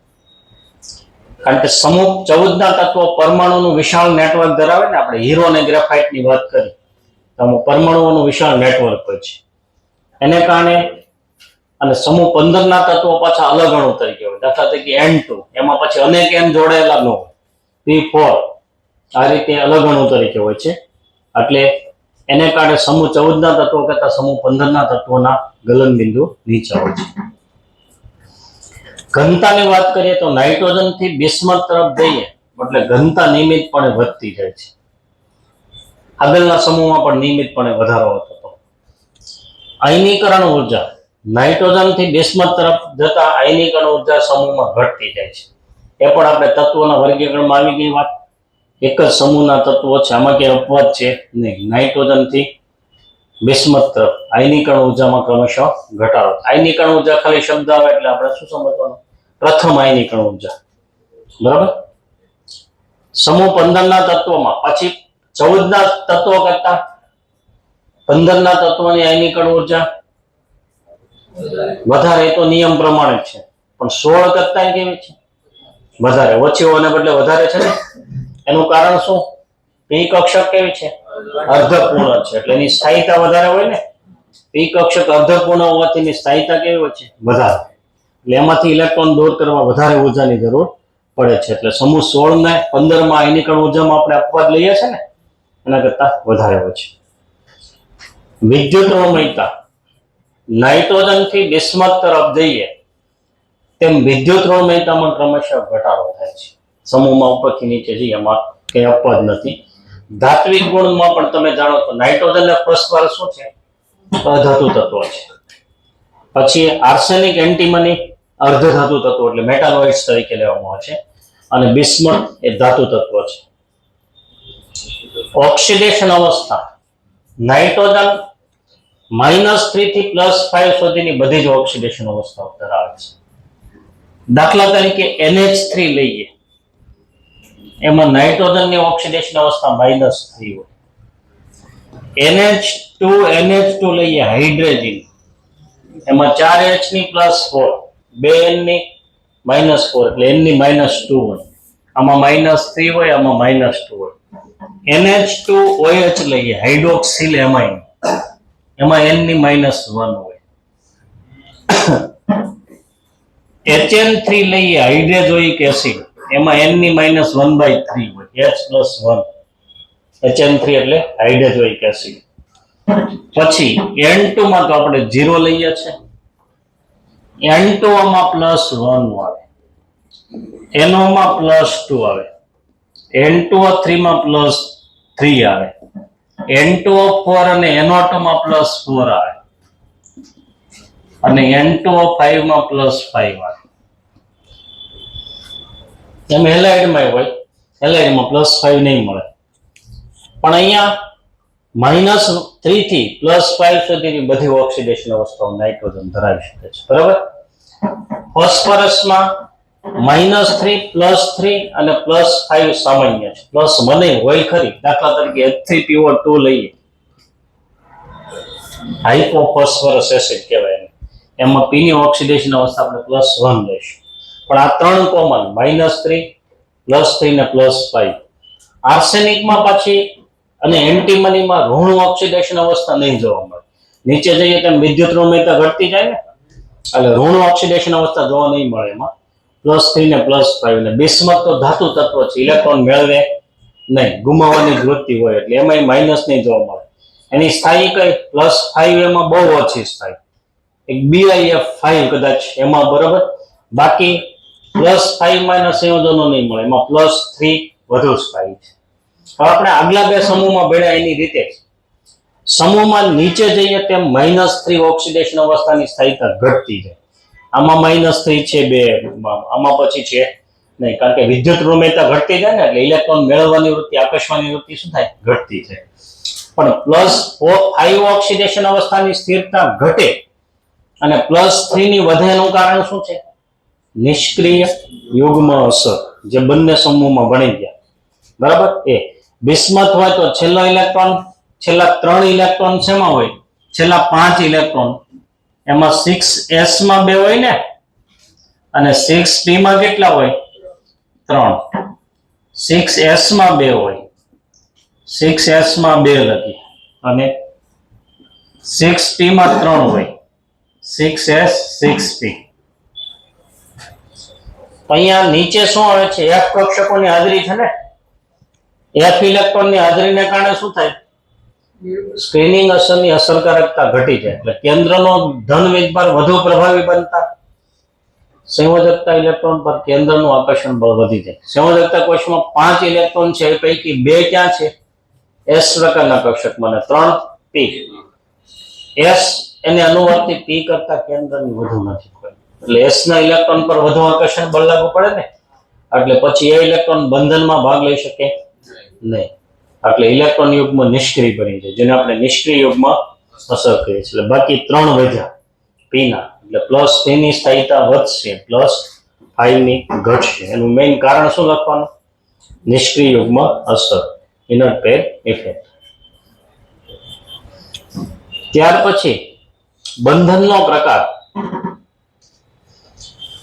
A: કારણ કે સમૂહ 14 ના તત્વો પરમાણુનું વિશાળ નેટવર્ક ધરાવે ને. આપણે હીરો અને ગ્રેફાઇટ ની વાત કરી તો પરમાણુઓનું વિશાળ નેટવર્ક હોય છે, એને કારણે. અને સમૂહ 15 ના તત્વો પાછા અલગ અણુ તરીકે હોય. દાખલા તરીકે N2, એમાં પછી અનેક N જોડાયેલા ન હોય. P4 આ રીતે અલગ અણુ તરીકે હોય છે, એટલે એને કારણે સમૂહ 14 ના તત્વો કરતા સમૂહ 15 ના તત્વોના ગલન બિંદુ નીચા હોય છે. ઘનતાની વાત કરીએ તો નાઇટ્રોજન થી બિસ્મથ તરફ જઈએ એટલે ઘનતા નિયમિતપણે વધતી જાય છે. આગળના સમૂહમાં પણ નિયમિતપણે વધારો થતો. આયનીકરણ ઉર્જા નાઇટ્રોજન થી બિસ્મથ તરફ જતા આયનીકરણ ઉર્જા સમૂહમાં ઘટતી જાય છે. એ પણ આપણે તત્વોના વર્ગીકરણમાં આવી ગઈ વાત. એક જ સમૂહના તત્વો છે, આમાં કે અપવાદ છે નહીં. નાઇટ્રોજન થી બિસ્મથ તરફ આયનીકરણ ઉર્જામાં ક્રમશઃ ઘટાડો. આયનીકરણ ઉર્જા ખાલી શબ્દ આવે એટલે આપણે શું સમજવાનું? પ્રથમ આયનીકરણ ઉર્જા, બરાબર. સમૂહ 15 ના તત્વોમાં પછી 14 ના તત્વો કરતા 15 ના તત્વોની આયનીકરણ ઉર્જા વધારે, એ તો નિયમ પ્રમાણે છે, પણ 16 કરતા કેવી છે? વધારે. ઓછી હોવાને બદલે વધારે છે ને, એનું કારણ શું? પી કક્ષક કેવી છે? અર્ધપૂર્ણ છે, એટલે એની સ્થાયીતા વધારે હોય ને. પી કક્ષક અર્ધપૂર્ણ હોવાથી એની સ્થાયીતા કેવી હોય છે? વધારે. એટલે એમાંથી ઇલેક્ટ્રોન દૂર કરવા વધારે ઉર્જાની જરૂર પડે છે. એટલે સમૂહ 16 ને 15 માં આયનીકરણ ઉર્જામાં આપણે અપવાદ લઈએ છે ને, એના કરતા વધારે હોય છે. વિદ્યુતરોમયતા, નાઇટ્રોજન થી બિસ્મથ તરફ જઈએ તેમ વિદ્યુતરોમયતામાં ક્રમશઃ ઘટાડો થાય છે. સમૂહમાં ઉપરથી નીચે જઈએ એમાં કઈ અપવાદ નથી. ધાત્વિક ગુણમાં પણ તમે જાણો તો નાઇટ્રોજન અને ફોસ્ફરસ શું છે? અધાતુ તત્વો છે. પછી આર્સેનિક, એન્ટીમની અર્ધધાતુ તત્વો એટલે મેટાલોઇડ્સ તરીકે લેવામાં આવે છે, અને બિસ્મથ એ ધાતુ તત્વ છે. ઓક્સિડેશન અવસ્થા, નાઇટ્રોજન -3 થી +5 સુધીની બધી જ ઓક્સિડેશન અવસ્થાઓ ધરાવે છે. દાખલા તરીકે NH3 લઈએ, એમાં નાઇટ્રોજનની ઓક્સિડેશન અવસ્થા -3 હોય. NH2 લઈએ, હાઇડ્રોજન, એમાં 4H ની +4, 2N ની -4 એટલે N ની -2 હોય. આમાં -3 હોય, આમાં -2 હોય. NH2OH લઈએ, હાઇડ્રોક્સિલ એમાઇન, એમાં N ની -1 હોય. HN3 લઈએ, હાઇડ્રોજોઇક એસિડ, એમાં N ની -1/3 હોય, H+1. HN3 એટલે હાઇડ્રોજોઇક એસિડ. પછી N2 માં તો આપણે 0 લઈએ છે, N2 માં +1 આવે, NO માં +2 આવે, N2O3 માં +3 આવે, N2O4 અને NO2 માં +4 આવે, અને N2O5 માં +5 આવે. એમ હેલાઇડમાં હોય, હેલાઇડમાં +5 નહીં મળે. પણ અહીંયા -3 થી +5 સુધીની બધી ઓક્સિડેશન અવસ્થાઓ નાઇટ્રોજન ધરાવી શકે છે. બરાબર. ફોસ્ફરસમાં -3, +3 અને +5 સામાન્ય છે. +1 હોય ખરી. દાખલા તરીકે H3PO2 લઈએ, હાઇપોફોસ્ફરસ એસિડ કહેવાય, એમાં P ની ઓક્સિડેશન અવસ્થા આપણે +1 લઈશું. પણ આ ત્રણ કોમન, -3, +3 ને +5. આર્સેનિકમાં પાછી અને એન્ટીમનીમાં ઋણ ઓક્સિડેશન અવસ્થા નહીં જોવા મળે. નીચે જઈએ તેમ વિદ્યુતરોમયતા ઘટતી જાય ને, એટલે ઋણ ઓક્સિડેશન અવસ્થા જોવા નહીં મળે એમાં. +3 ને +5. ને બિસ્મથ તો ધાતુ તત્વ છે, ઇલેક્ટ્રોન મેળવે નહીં, ગુમાવવાની જ વૃત્તિ હોય, એટલે એમાં માઇનસ નહીં જોવા મળે. એની સ્થાયી કઈ +5 એમાં બહુ ઓછી સ્થાયી, એક BiF5 કદાચ એમાં, બરાબર. બાકી +5 માં એના સંયોજનો નહીં મળે, એમાં +3 વધુ સ્થાયી છે. હવે આપણે આગલા બે સમૂહમાં ભેળા એની રીતે જ સમૂહમાં નીચે જઈએ તેમ -3 ઓક્સિડેશન અવસ્થાની સ્થાયીતા ઘટતી જાય. આમાં -3 છે બે, આમાં પછી છે નહીં, કારણ કે વિદ્યુતરોમયતા ઘટતી જાય ને, એટલે ઇલેક્ટ્રોન મેળવવાની વૃત્તિ, આકર્ષવાની વૃત્તિ શું થાય? ઘટતી જાય. પણ +5 ઓક્સિડેશન અવસ્થાની સ્થિરતા ઘટે અને +3 ની વધે એનું કારણ શું છે? નિષ્ક્રિય યુગ્મ અસર, જે બંને સમૂહમાં ભણી ગયા. બરાબર. એ બિસ્મથ હોય તો છેલ્લો ઇલેક્ટ્રોન, છેલ્લા 3 ઇલેક્ટ્રોન શેમાં હોય? છેલ્લા 5 ઇલેક્ટ્રોન એમાં 6s માં 2 હોય ને, અને 6p માં કેટલા હોય? 3. 6s માં 2 હોય, 6s માં 2 લખી, અને 6p માં 3 હોય, 6s 6p. અહીંયા નીચે શું આવે છે? F કક્ષકોની હાજરી છે ને, F ઇલેક્ટ્રોનની હાજરીને કારણે શું થાય? સ્ક્રીનિંગ અસરની અસરકારકતા ઘટી જાય, એટલે કેન્દ્રનો ધન વીજભાર વધુ પ્રભાવી બનતા સંયોજકતા ઇલેક્ટ્રોન પર કેન્દ્રનું આકર્ષણ બળ વધી જાય. સંયોજકતા કોષમાં 5 ઇલેક્ટ્રોન છે, એ પૈકી 2 ક્યાં છે? S પ્રકારના કક્ષકમાં, અને 3 P. S એને અનુવર્તી P કરતા કેન્દ્રની વધુ નજીક હોય, એટલે S ના ઇલેક્ટ્રોન પર વધુ આકર્ષણ બળ લાગુ પડે ને, એટલે પછી એ ઇલેક્ટ્રોન બંધનમાં ભાગ લઈ શકે નહીં, એટલે ઇલેક્ટ્રોન યુગ્મ નિષ્ક્રિય બની જાય, જેને આપણે નિષ્ક્રિય યુગ્મ અસર કહીએ છીએ. એટલે બાકી 3 વધ્યા P ના, એટલે +3 ની સ્થાયીતા વધશે, +5 ની ઘટશે. એનું મેઇન કારણ શું લખવાનું? નિષ્ક્રિય યુગ્મ અસર, ઇનર્ટ પેર ઇફેક્ટ. ત્યાર પછી બંધનનો પ્રકાર.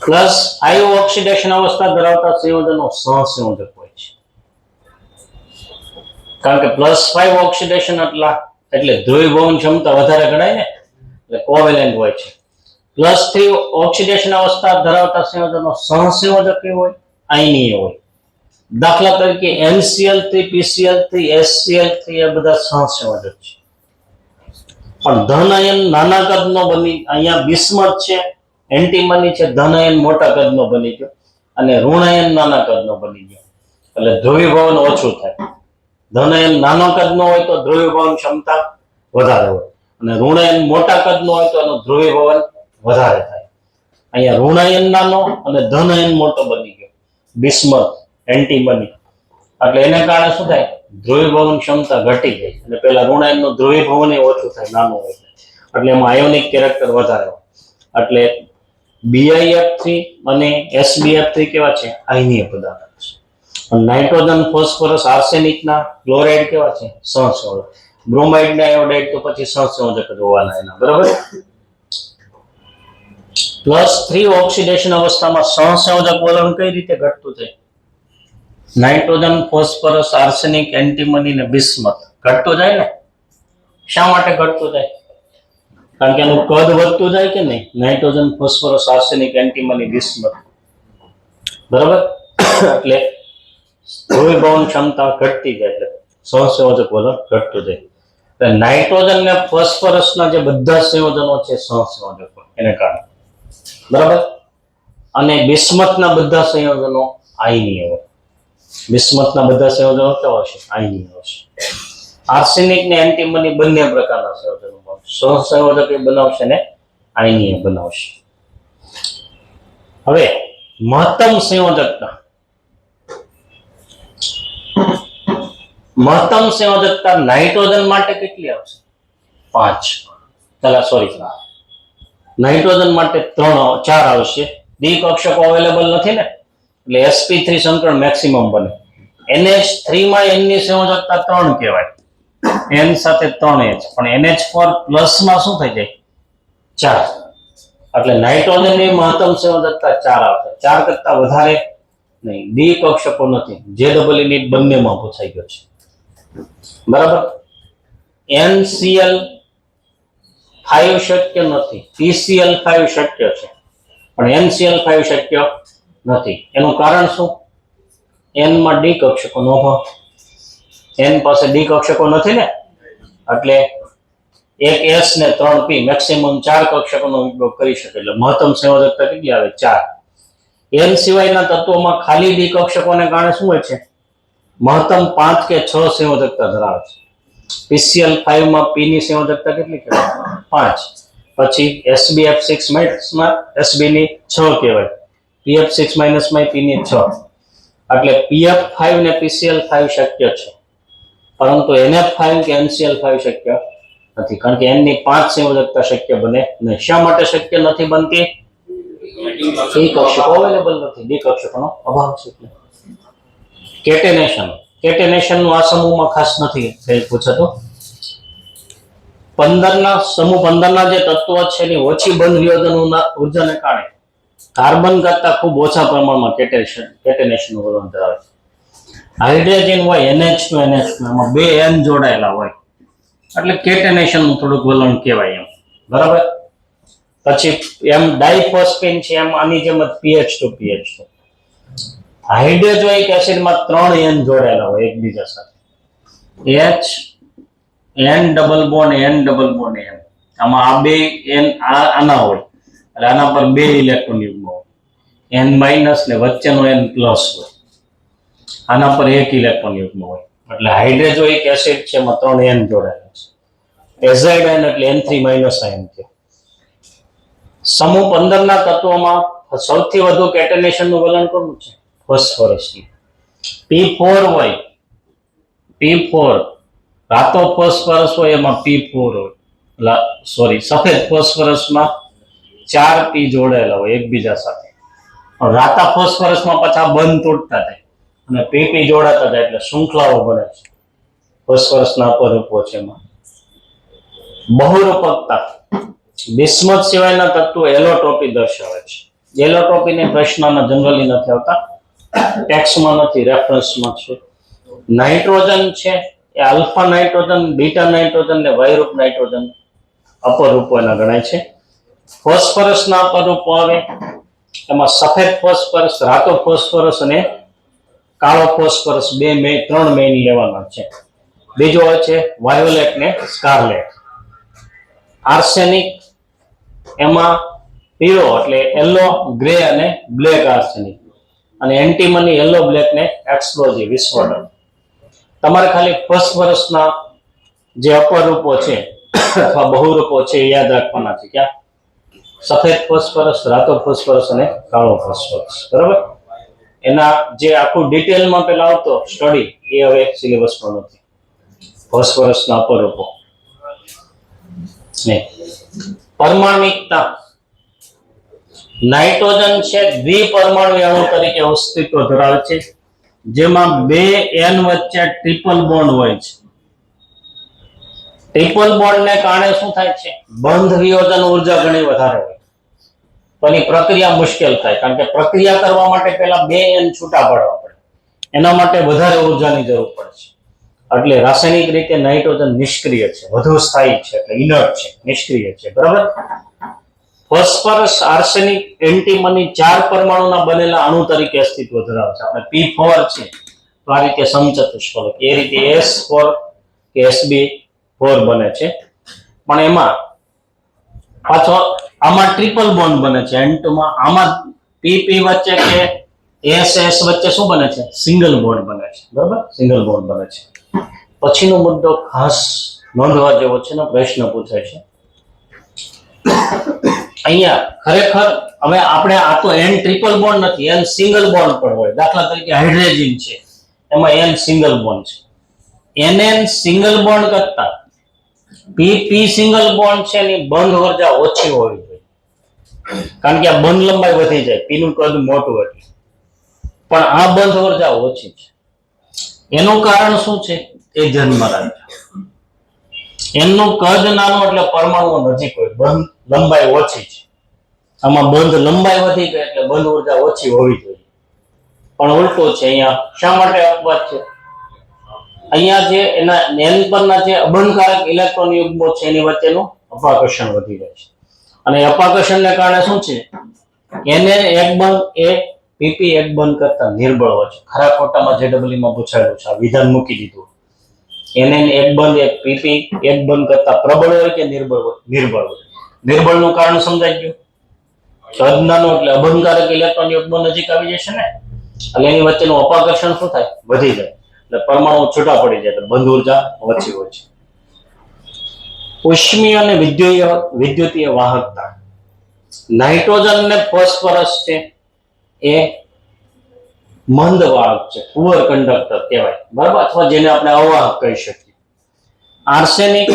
A: +5 ઓક્સિડેશન અવસ્થા ધરાવતા સંયોજનો સહસંયોજક હોય છે. કારણ કે +5 ઓક્સિડેશન એટલે ધ્રુવીભવન ક્ષમતા વધારે ગણાય ને, એટલે કોવેલેન્ટ હોય છે. +3 ઓક્સિડેશન અવસ્થા ધરાવતા સંયોજનો સહસંયોજક હોય, આયનીય હોય. દાખલા તરીકે NCl3, PCl3, HCl3 એ બધા સહસંયોજક છે. પણ ધન આયન નાના કદનો બની, અહીંયા બિસ્મથ છે, એન્ટીમની છે, ધન આયન મોટા કદનો બની ગયો અને ઋણ આયન નાના કદનો બની ગયો, એટલે ધ્રુવીભવન ઓછું થાય. ધન આયન નાનો કદનો હોય તો ધ્રુવીભવન ક્ષમતા વધારે હોય અને ઋણ આયન મોટા કદનો હોય તો એનું ધ્રુવીભવન વધારે થાય. અહીંયા ઋણ આયન નાનો અને ધન આયન મોટો બની ગયો, બિસ્મથ, એન્ટીમની, એટલે એને કારણે શું થાય, ધ્રુવીભવન ક્ષમતા ઘટી જાય અને પેલા ઋણ આયનનું ધ્રુવીભવન ઓછું થાય, નાનું હોય, એટલે એમાં આયોનિક કેરેક્ટર વધારે હોય. એટલે BiF3 અને SbF3 કેવા છે, આયનીય પદાર્થ છે. નાઇટ્રોજન, ફોસ્ફરસ, આર્સેનિકના ક્લોરાઇડ કેવા છે, સહસંયોજક. બ્રોમાઇડ ના આયોડાઇડ તો પછી સહસંયોજક જ હોવાના એના, બરાબર. +3 ઓક્સિડેશન અવસ્થામાં સહસંયોજક વલણ કઈ રીતે ઘટતું થાય? નાઇટ્રોજન, ફોસ્ફરસ, આર્સેનિક, એન્ટીમની ને બિસ્મથ ઘટતું જાય ને. શા માટે ઘટતું જાય? કારણ કે એનું કદ વધતું જાય કે નહીં, nitrogen, phosphorus, arsenic, antimony, bismuth, બરાબર. એટલે ધ્રુવીભવન ક્ષમતા ઘટતી જાય, એટલે સહસંયોજક વલણ ઘટતું જાય. એટલે નાઇટ્રોજન ને ફોસ્ફરસ ના જે બધા સંયોજનો છે સહસંયોજકો એને કારણે, બરાબર. અને બિસ્મથ ના બધા સંયોજનો આયનીય હોય. બિસ્મથ ના બધા સંયોજનો કેવા હશે? આયનીય હશે. આર્સેનિક ને એન્ટીમની બંને પ્રકારના સંયોજનો સહસંયોજક બનાવશે ને આયનીય બનાવશે. હવે મહત્તમ સંયોજકતા, મહત્તમ સંયોજકતા નાઇટ્રોજન માટે કેટલી આવશે? 5. નાઇટ્રોજન માટે 4 આવશે. દ્વિકક્ષકો અવેલેબલ નથી ને, એટલે sp3 સંકરણ મેક્સિમમ બને. NH3 માં n ની સંયોજકતા 3 કહેવાય, n સાથે 3H, પણ NH4 પ્લસ માં શું થઈ જાય? 4. એટલે નાઇટ્રોજન ની મહત્તમ સંયોજકતા 4 આવશે. 4 કરતા વધારે નહીં. દ્વિકક્ષકો નથી, JEE નીટ બંનેમાં પૂછાઈ ગયો છે, બરાબર. NCl5 શક્ય નથી, PCl5 શક્ય છે, પણ NCl5 શક્ય નથી. એનું કારણ શું? n માં ડી કક્ષકોનો અભાવ. n પાસે ડી કક્ષકો નથી ને, એટલે એક S ને 3 P, મેક્સિમમ 4 કક્ષકોનો ઉપયોગ કરી શકે. એટલે મહત્તમ સંયોજકતા કેટલી આવે? 4. n સિવાયના તત્વોમાં ખાલી ડી કક્ષકોને કારણે શું હોય છે? મહત્તમ 5 કે 6 સંયોજકતા ધરાવે છે. PCl5 માં P ની સંયોજકતા કેટલી કહેવાય? 5. પછી SbF6 માં Sb ની 6 કહેવાય, PF6 માઇનસ માં P ની 6. એટલે PF5 ને PCl5 શક્ય છે, પરંતુ NF5 કે NCl5 શક્ય નથી, કારણ કે n ની 5 સંયોજકતા શક્ય બને નહીં. શા માટે શક્ય નથી બનતી? ડી કક્ષકો અવેલેબલ નથી, ડી કક્ષકોનો અભાવ છે. કેટેનેશન, કેટેનેશન નું આ સમૂહમાં ખાસ નથી પૂછાતું. 15 ના જે તત્વો છે એની ઓછી બંધ વિયોજનોના ઉર્જાને કારણે કાર્બન કરતા ખૂબ ઓછા પ્રમાણમાં કેટેનેશન વલણ ધરાવે છે. હાઇડ્રોજન હોય NH2 NH2, એમાં 2 N જોડાયેલા હોય, એટલે કેટેનેશન નું થોડુંક વલણ કહેવાય એમ, બરાબર. પછી એમ ડાયફોસ્ફેન છે, એમ આની જેમ જ PH2. હાઇડ્રોજોઇક એસિડમાં 3 N જોડાયેલા હોય એકબીજા સાથે, H N double bond N double bond N. આમાં આ 2 N આના હોય, એટલે આના પર 2 ઇલેક્ટ્રોન યુગ્મ હોય, N માઇનસ ને વચ્ચેનો N પ્લસ હોય, આના પર 1 ઇલેક્ટ્રોન યુગ્મ હોય. એટલે હાઇડ્રોજોઇક એસિડ છે એમાં 3 N જોડાયેલા છે. એઝાઇડ આયન એટલે N3 માઇનસ આયન છે. સમૂહ 15 ના તત્વોમાં સૌથી વધુ કેટેનેશન નું વલણ કોનું છે? ફોસ્ફરસ. P4 હોય, P4 રાતો ફોસ્ફરસ હોય એમાં P4 હોય, સફેદ ફોસ્ફરસમાં 4 P જોડાયેલા હોય એકબીજા સાથે. રાતા ફોસ્ફરસમાં પાછા બંધ તૂટતા થાય અને PP જોડાતા થાય, એટલે શૃંખલાઓ બને છે. ફોસ્ફરસના અપરૂપો છે એમાં. બહુરૂપકતા, બિસ્મથ સિવાયના તત્વો એલોટ્રોપી દર્શાવે છે. એલોટ્રોપીને પ્રશ્નમાં જનરલી નથી આવતા, ટેક્સ્ટમાં નથી, રેફરન્સમાં છે. નાઇટ્રોજન છે એ આલ્ફા નાઇટ્રોજન, બીટા નાઇટ્રોજન ને વાયરૂપ નાઇટ્રોજન અપરૂપો એના ગણાય છે. ફોસ્ફરસના અપરૂપો આવે, એમાં સફેદ ફોસ્ફરસ, રાતો ફોસ્ફરસ અને કાળો ફોસ્ફરસ ત્રણ મેઇન લેવાના છે. બીજો હોય છે વાયોલેટ ને સ્કાર્લેટ. આર્સેનિક એમાં પીળો એટલે યલો, ગ્રે અને બ્લેક આર્સેનિક, અને એન્ટીમની યલો, બ્લેક ને એક્સપ્લોઝિવ વિસ્ફોટક. તમારે ખાલી ફોસ્ફરસના જે અપરૂપો છે અથવા બહુરૂપો છે એ યાદ રાખવાના છે. ક્યાં? સફેદ ફોસ્ફરસ, રાતો ફોસ્ફરસ અને કાળો ફોસ્ફરસ. બરાબર? એના જે આખું ડિટેલમાં પેલા આવતો સ્ટડી એ હવે સિલેબસમાં નથી. ફોસ્ફરસના અપરૂપો. પરમાણિકતા. નાઇટ્રોજન છે દ્વિપરમાણુ અણુ તરીકે અસ્તિત્વ ધરાવે છે, જેમાં બે n વચ્ચે ટ્રિપલ બોન્ડ હોય છે. ટ્રિપલ બોન્ડ ને કારણે શું થાય છે? બંધ વિયોજન ઉર્જા ઘણી વધારે હોય, તો એની પ્રક્રિયા મુશ્કેલ થાય, કારણ કે પ્રક્રિયા કરવા માટે પહેલા બે n છૂટા પાડવા પડે, એના માટે વધારે ઉર્જાની જરૂર પડે છે. એટલે રાસાયણિક રીતે નાઇટ્રોજન નિષ્ક્રિય છે, વધુ સ્થાયી છે, એટલે ઇનર્ટ છે, નિષ્ક્રિય છે. બરાબર? ફોસ્ફરસ, આર્સેનિક, એન્ટીમની 4 પરમાણુના બનેલા અણુ તરીકે અસ્તિત્વ ધરાવે છે. આપણે P4 છે તો આ રીતે સમચતુષ્ફલક, એ રીતે S4 કે Sb4 બને છે. પણ એમાં પાછો આમાં ટ્રિપલ બોન્ડ બને છે, N2માં. આમાં PP વચ્ચે કે SS વચ્ચે શું બને છે? સિંગલ બોન્ડ બને છે. બરાબર? સિંગલ બોન્ડ બને છે. પછીનો મુદ્દો ખાસ નોંધવા જેવો છે ને, પ્રશ્ન પૂછાય છે અહીંયા. ખરેખર હવે આપણે આ તો N ટ્રિપલ બોન્ડ નથી, N સિંગલ બોન્ડ પણ હોય. દાખલા તરીકે હાઇડ્રોજન છે, એમાં N સિંગલ બોન્ડ છે. NN સિંગલ બોન્ડ કરતા PP સિંગલ બોન્ડ છે એની બંધ ઉર્જા ઓછી હોવી જોઈએ, કારણ કે આ બંધ લંબાઈ વધી જાય, P નું કદ મોટું એટલે. પણ આ બંધ ઉર્જા ઓછી છે. એનું કારણ શું છે એ ધ્યાનમાં રાખજો. એનું કદ નાનું એટલે પરમાણુઓ નજીક હોય, બંધ લંબાઈ ઓછી છે. આમાં બંધ લંબાઈ વધી ગઈ એટલે બંધ ઉર્જા ઓછી હોવી જોઈએ. પણ ઉલટો છે અહીંયા. શા માટે અપવાદ છે? અહીંયા જે એના n પરના જે અબંધકારક ઇલેક્ટ્રોન યુગ્મો છે એની વચ્ચેનું અપાકર્ષણ વધી રહે છે, અને અપાકર્ષણને કારણે શું છે? NN એક બંધ એ PP એક બંધ કરતા નિર્બળ હોય છે. ખરા ખોટામાં JEE માં પૂછાયેલું છે, આ વિધાન મૂકી દીધું. NN એક બંધ એ PP એક બંધ કરતા પ્રબળ હોય કે નિર્બળ હોય? નિર્બળ હોય. નિર્બળનું કારણ સમજાઈ ગયું? કદ નાનું એટલે અબંધકારક ઇલેક્ટ્રોન યુગ્મો નજીક આવી જશે ને, એટલે એની વચ્ચેનું અપાકર્ષણ શું થાય? વધી જાય, એટલે પરમાણુ છૂટા પડી જાય, તો બંધ ઉર્જા ઓછી હોય છે. ઉષ્મીય અને વિદ્યુતીય વાહકતા. નાઇટ્રોજન ને ફોસ્ફરસ છે એ મંદ વાહક છે, પુઅર કંડક્ટર કહેવાય. બરાબર? અથવા જેને આપણે અવાહક કહી શકીએ. આર્સેનિક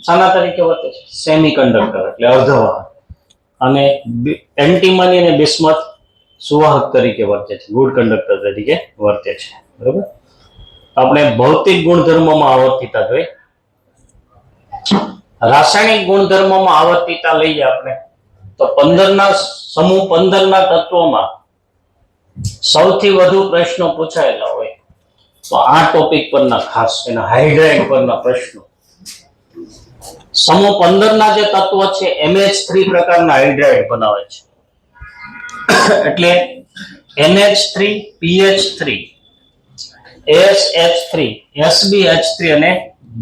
A: શાના તરીકે વર્તે છે? સેમી કંડક્ટર એટલે અર્ધવાહક. અને એન્ટીમની અને બિસ્મથ સુવાહક તરીકે વર્તે છે, ગુડ કંડક્ટર તરીકે વર્તે છે. બરાબર? આપણે ભૌતિક ગુણધર્મોમાં આવર્તિતા જોઈએ. રાસાયણિક ગુણધર્મોમાં આવર્તિતા લઈએ આપણે તો 15 ના તત્વોમાં સૌથી વધુ પ્રશ્નો પૂછાયેલા હોય તો આ ટોપિક પરના, ખાસ એના હાઇડ્રાઇડ પરના પ્રશ્નો. સમૂહ 15 ના જે તત્વો છે MH3 પ્રકારના હાઇડ્રાઇડ બનાવે છે. એટલે NH3, PH3, SH3, SbH3 અને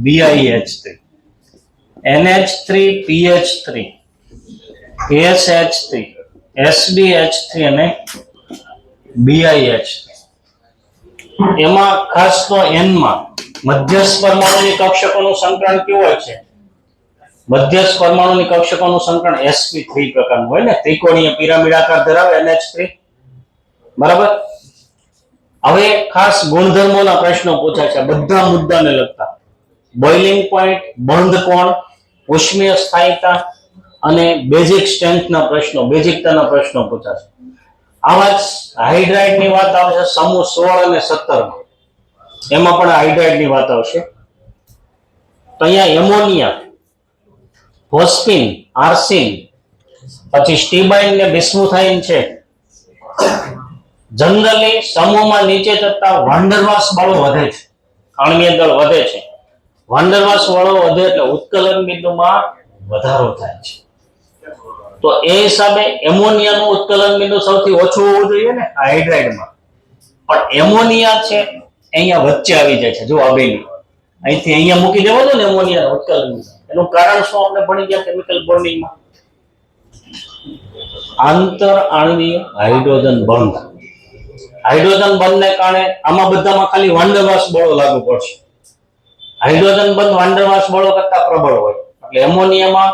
A: BiH3. NH3, PH3, SH3, SbH3 અને BiH3. એમાં ખાસ તો N માં મધ્યસ્થ પરમાણુની કક્ષકોનું સંકરણ કેવું હોય છે? મધ્યસ્થ પરમાણુની કક્ષકોનું સંકરણ sp3 પ્રકારનું હોય ને, ત્રિકોણીય પિરામિડ આકાર ધરાવે NH3. બરાબર? હવે ખાસ ગુણધર્મોના પ્રશ્નો પૂછાય છે, બધા મુદ્દાને લગતા. બોઇલિંગ પોઈન્ટ, બંધ કોણ, ઉષ્મીય સ્થાયિતા અને બેઝિક સ્ટ્રેન્થના પ્રશ્નો, બેઝિકતાના પ્રશ્નો પૂછાશે. આવા જ હાઇડ્રાઇડની વાત આવશે સમૂહ 16 અને 17 માં. એમાં પણ હાઇડ્રાઇડની વાત આવશે. તો અહીંયા એમોનિયા ફોસ્ફીન, આર્સિન, પછી સ્ટીબાઇન ને બિસ્મુથાઇન છે. જનરલી સમૂહમાં નીચે જતા વાંડરવાસ બળો વધે છે, આણ્વીય દળ વધે છે. વાંડરવાસ બળો વધે એટલે ઉત્કલન બિંદુમાં વધારો થાય છે. તો એ હિસાબે એમોનિયાનું ઉત્કલન બિંદુ સૌથી ઓછું હોવું જોઈએ ને આ હાઇડ્રાઇડમાં. પણ એમોનિયા છે અહીંયા વચ્ચે આવી જાય છે. જો આ બેની અહીંથી અહીંયા મૂકી દેવો ને એમોનિયા ઉત્કલન બિંદુ. એનું કારણ શું આપણે ભણી ગયા કેમિકલ બોન્ડિંગમાં? આંતર આણ્વીય હાઇડ્રોજન બંધ. હાઇડ્રોજન બંધને કારણે આમાં બધામાં ખાલી વાંડરવાસ બળો લાગુ પડશે. હાઇડ્રોજન બંધ વાંડરવાસ બળો કરતા પ્રબળ હોય. એટલે એમોનિયામાં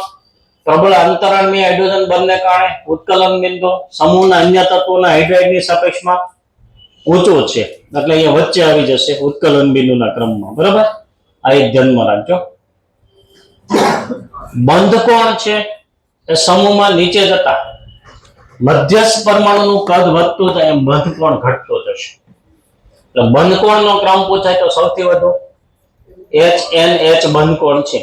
A: પ્રબળ આંતરાણ્વીય હાઇડ્રોજન બંધને કારણે ઉત્કલન બિંદુ સમૂહના અન્ય તત્વોના હાઇડ્રાઇડની સાપેક્ષમાં ઊંચું છે. એટલે અહીંયા વચ્ચે આવી જશે ઉત્કલન બિંદુના ક્રમમાં. બરાબર, આ એક ધ્યાનમાં રાખજો. બંધ કોણ છે એ સમૂહમાં નીચે જતા મધ્યસ્થ પરમાણુનું કદ વધતું જાય એમ બંધ કોણ ઘટતો જશે. એટલે બંધ કોણનો ક્રમ પૂછાય તો સૌથી વધુ HNH બંધ કોણ છે.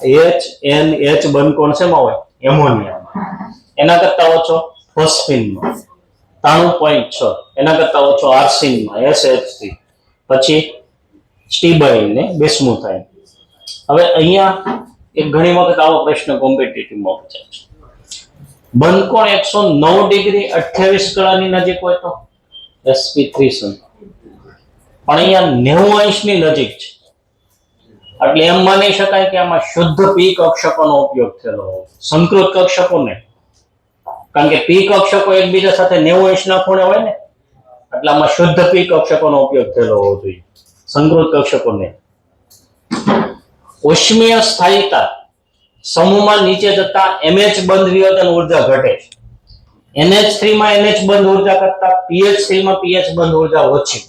A: HNH બંધ કોણ શેમાં હોય? એમોનિયામાં. એના કરતા ઓછો ફોસ્ફીનમાં 93.6, એના કરતા ઓછો આર્સિનમાં SH3, પછી સ્ટીબાઇન ને બિસ્મુથાઇન. હવે અહીંયા એક ઘણી વખત આવો પ્રશ્ન કોમ્પિટિટિવમાં પૂછાય છે. બંધ કોણ 109 ડિગ્રી 28 કલાની નજીક હોય તો sp3 પણ અહીંયા 90 અંશની નજીક છે. એટલે એમ માની શકાય કે આમાં શુદ્ધ પી કક્ષકોનો ઉપયોગ થયેલો હોય, સંકૃત કક્ષકો ને. કારણ કે પી કક્ષકો એકબીજા સાથે 90 અંશના ખૂણે હોય ને, એટલે આમાં શુદ્ધ પી કક્ષકોનો ઉપયોગ થયેલો હોવો જોઈએ, સંકૃત કક્ષકો ને. ઉષ્મીય સ્થાયીતા સમૂહમાં નીચે જતા MH બંધ વિયોજન ઉર્જા ઘટે છે. NH3 માં NH બંધ ઉર્જા કરતા PH3 માં PH બંધ ઉર્જા ઓછી.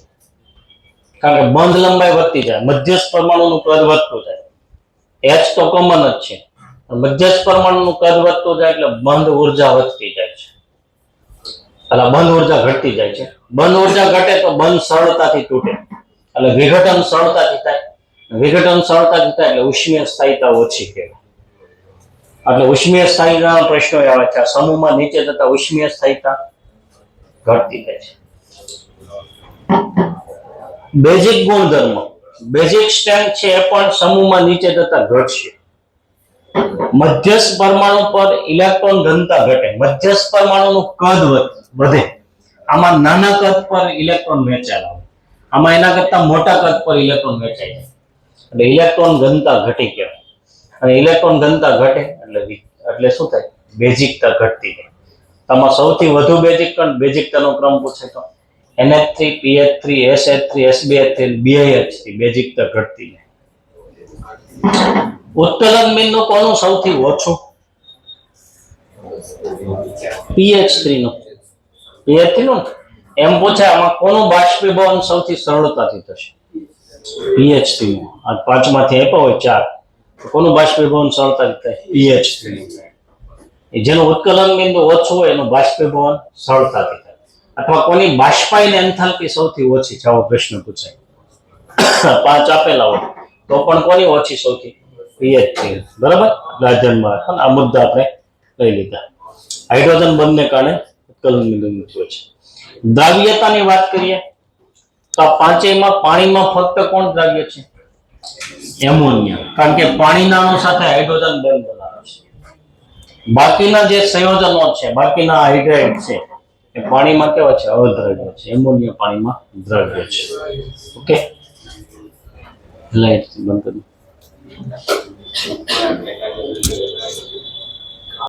A: કારણ કે બંધ લંબાઈ વધતી જાય, મધ્યસ્થ પરમાણુનું કદ વધતું જાય. H તો કોમન જ છે, મધ્યસ્થ પરમાણુનું કદ વધતું જાય એટલે બંધ ઉર્જા વધતી જાય છે. એટલે બંધ ઉર્જા ઘટતી જાય છે. બંધ ઉર્જા ઘટે તો બંધ સરળતાથી તૂટે, એટલે વિઘટન સરળતાથી થાય. વિઘટન સરળતાથી થાય એટલે ઉષ્મીય સ્થાયીતા ઓછી કહેવાય. એટલે ઉષ્મીય સ્થાયીતાના પ્રશ્નો આવે છે. સમૂહમાં નીચે જતા ઉષ્મીય સ્થાયીતા ઘટતી જાય છે. બેઝિક ગુણધર્મ, બેઝિક સ્ટ્રેન્થ છે એ પણ સમૂહમાં નીચે જતા ઘટશે. મધ્યસ્થ પરમાણુ પર ઇલેક્ટ્રોન ઘનતા ઘટે, મધ્યસ્થ પરમાણુનું કદ વધે. આમાં નાના કદ પર ઇલેક્ટ્રોન વહેંચાયેલા હોય, આમાં એના કરતા મોટા કદ પર ઇલેક્ટ્રોન વહેંચાઈ જાય. એટલે ઇલેક્ટ્રોન ઘનતા ઘટી કહેવાય. અને ઇલેક્ટ્રોન ઘનતા ઘટે એટલે શું થાય? બેઝિકતા ઘટતી જાય. આમાં સૌથી વધુ બેઝિકતાનો ક્રમ પૂછે તો NH3, PH3, SH3, SBH3, BIH3 બેઝિકતા ઘટતી જાય. ઉત્કલન બિંદુ કોનું સૌથી ઓછું? PH3 નું. PH3 નું એમ પૂછાય આમાં કોનું બાષ્પીભવન સૌથી સરળતાથી થશે? PH3 નું. આ પાંચમાંથી આપ્યા હોય 4, તો કોનું બાષ્પીભવન સરળતાથી થાય? PH3 નું. જેનું ઉત્કલન બિંદુ ઓછું હોય એનું બાષ્પીભવન સરળતાથી થાય. અથવા કોની બાષ્પાયન એન્થાલ્પી સૌથી ઓછી છે આવો પ્રશ્ન પૂછાય. 5 આપેલા હોય તો પણ કોની ઓછી સૌથી? PH3. બરાબર, રાજનમાં આ મુદ્દા આપણે લઈ લીધા. હાઇડ્રોજન બંધને કારણે ઉત્કલન બિંદુ ઊંચું છે. દ્રાવ્યતાની વાત કરીએ તો આ પાંચેયમાં પાણીમાં ફક્ત કોણ દ્રાવ્ય છે? એમોનિયા. કારણ કે પાણીના અણુ સાથે હાઇડ્રોજન બંધ બનાવે છે. બાકીના જે સંયોજનો છે, બાકીના હાઇડ્રાઇડ છે એ પાણીમાં કેવા છે? અદ્રવ્ય છે. એમોનિયા પાણીમાં દ્રવ્ય છે. ઓકે, લાઈટ બંધ કરી.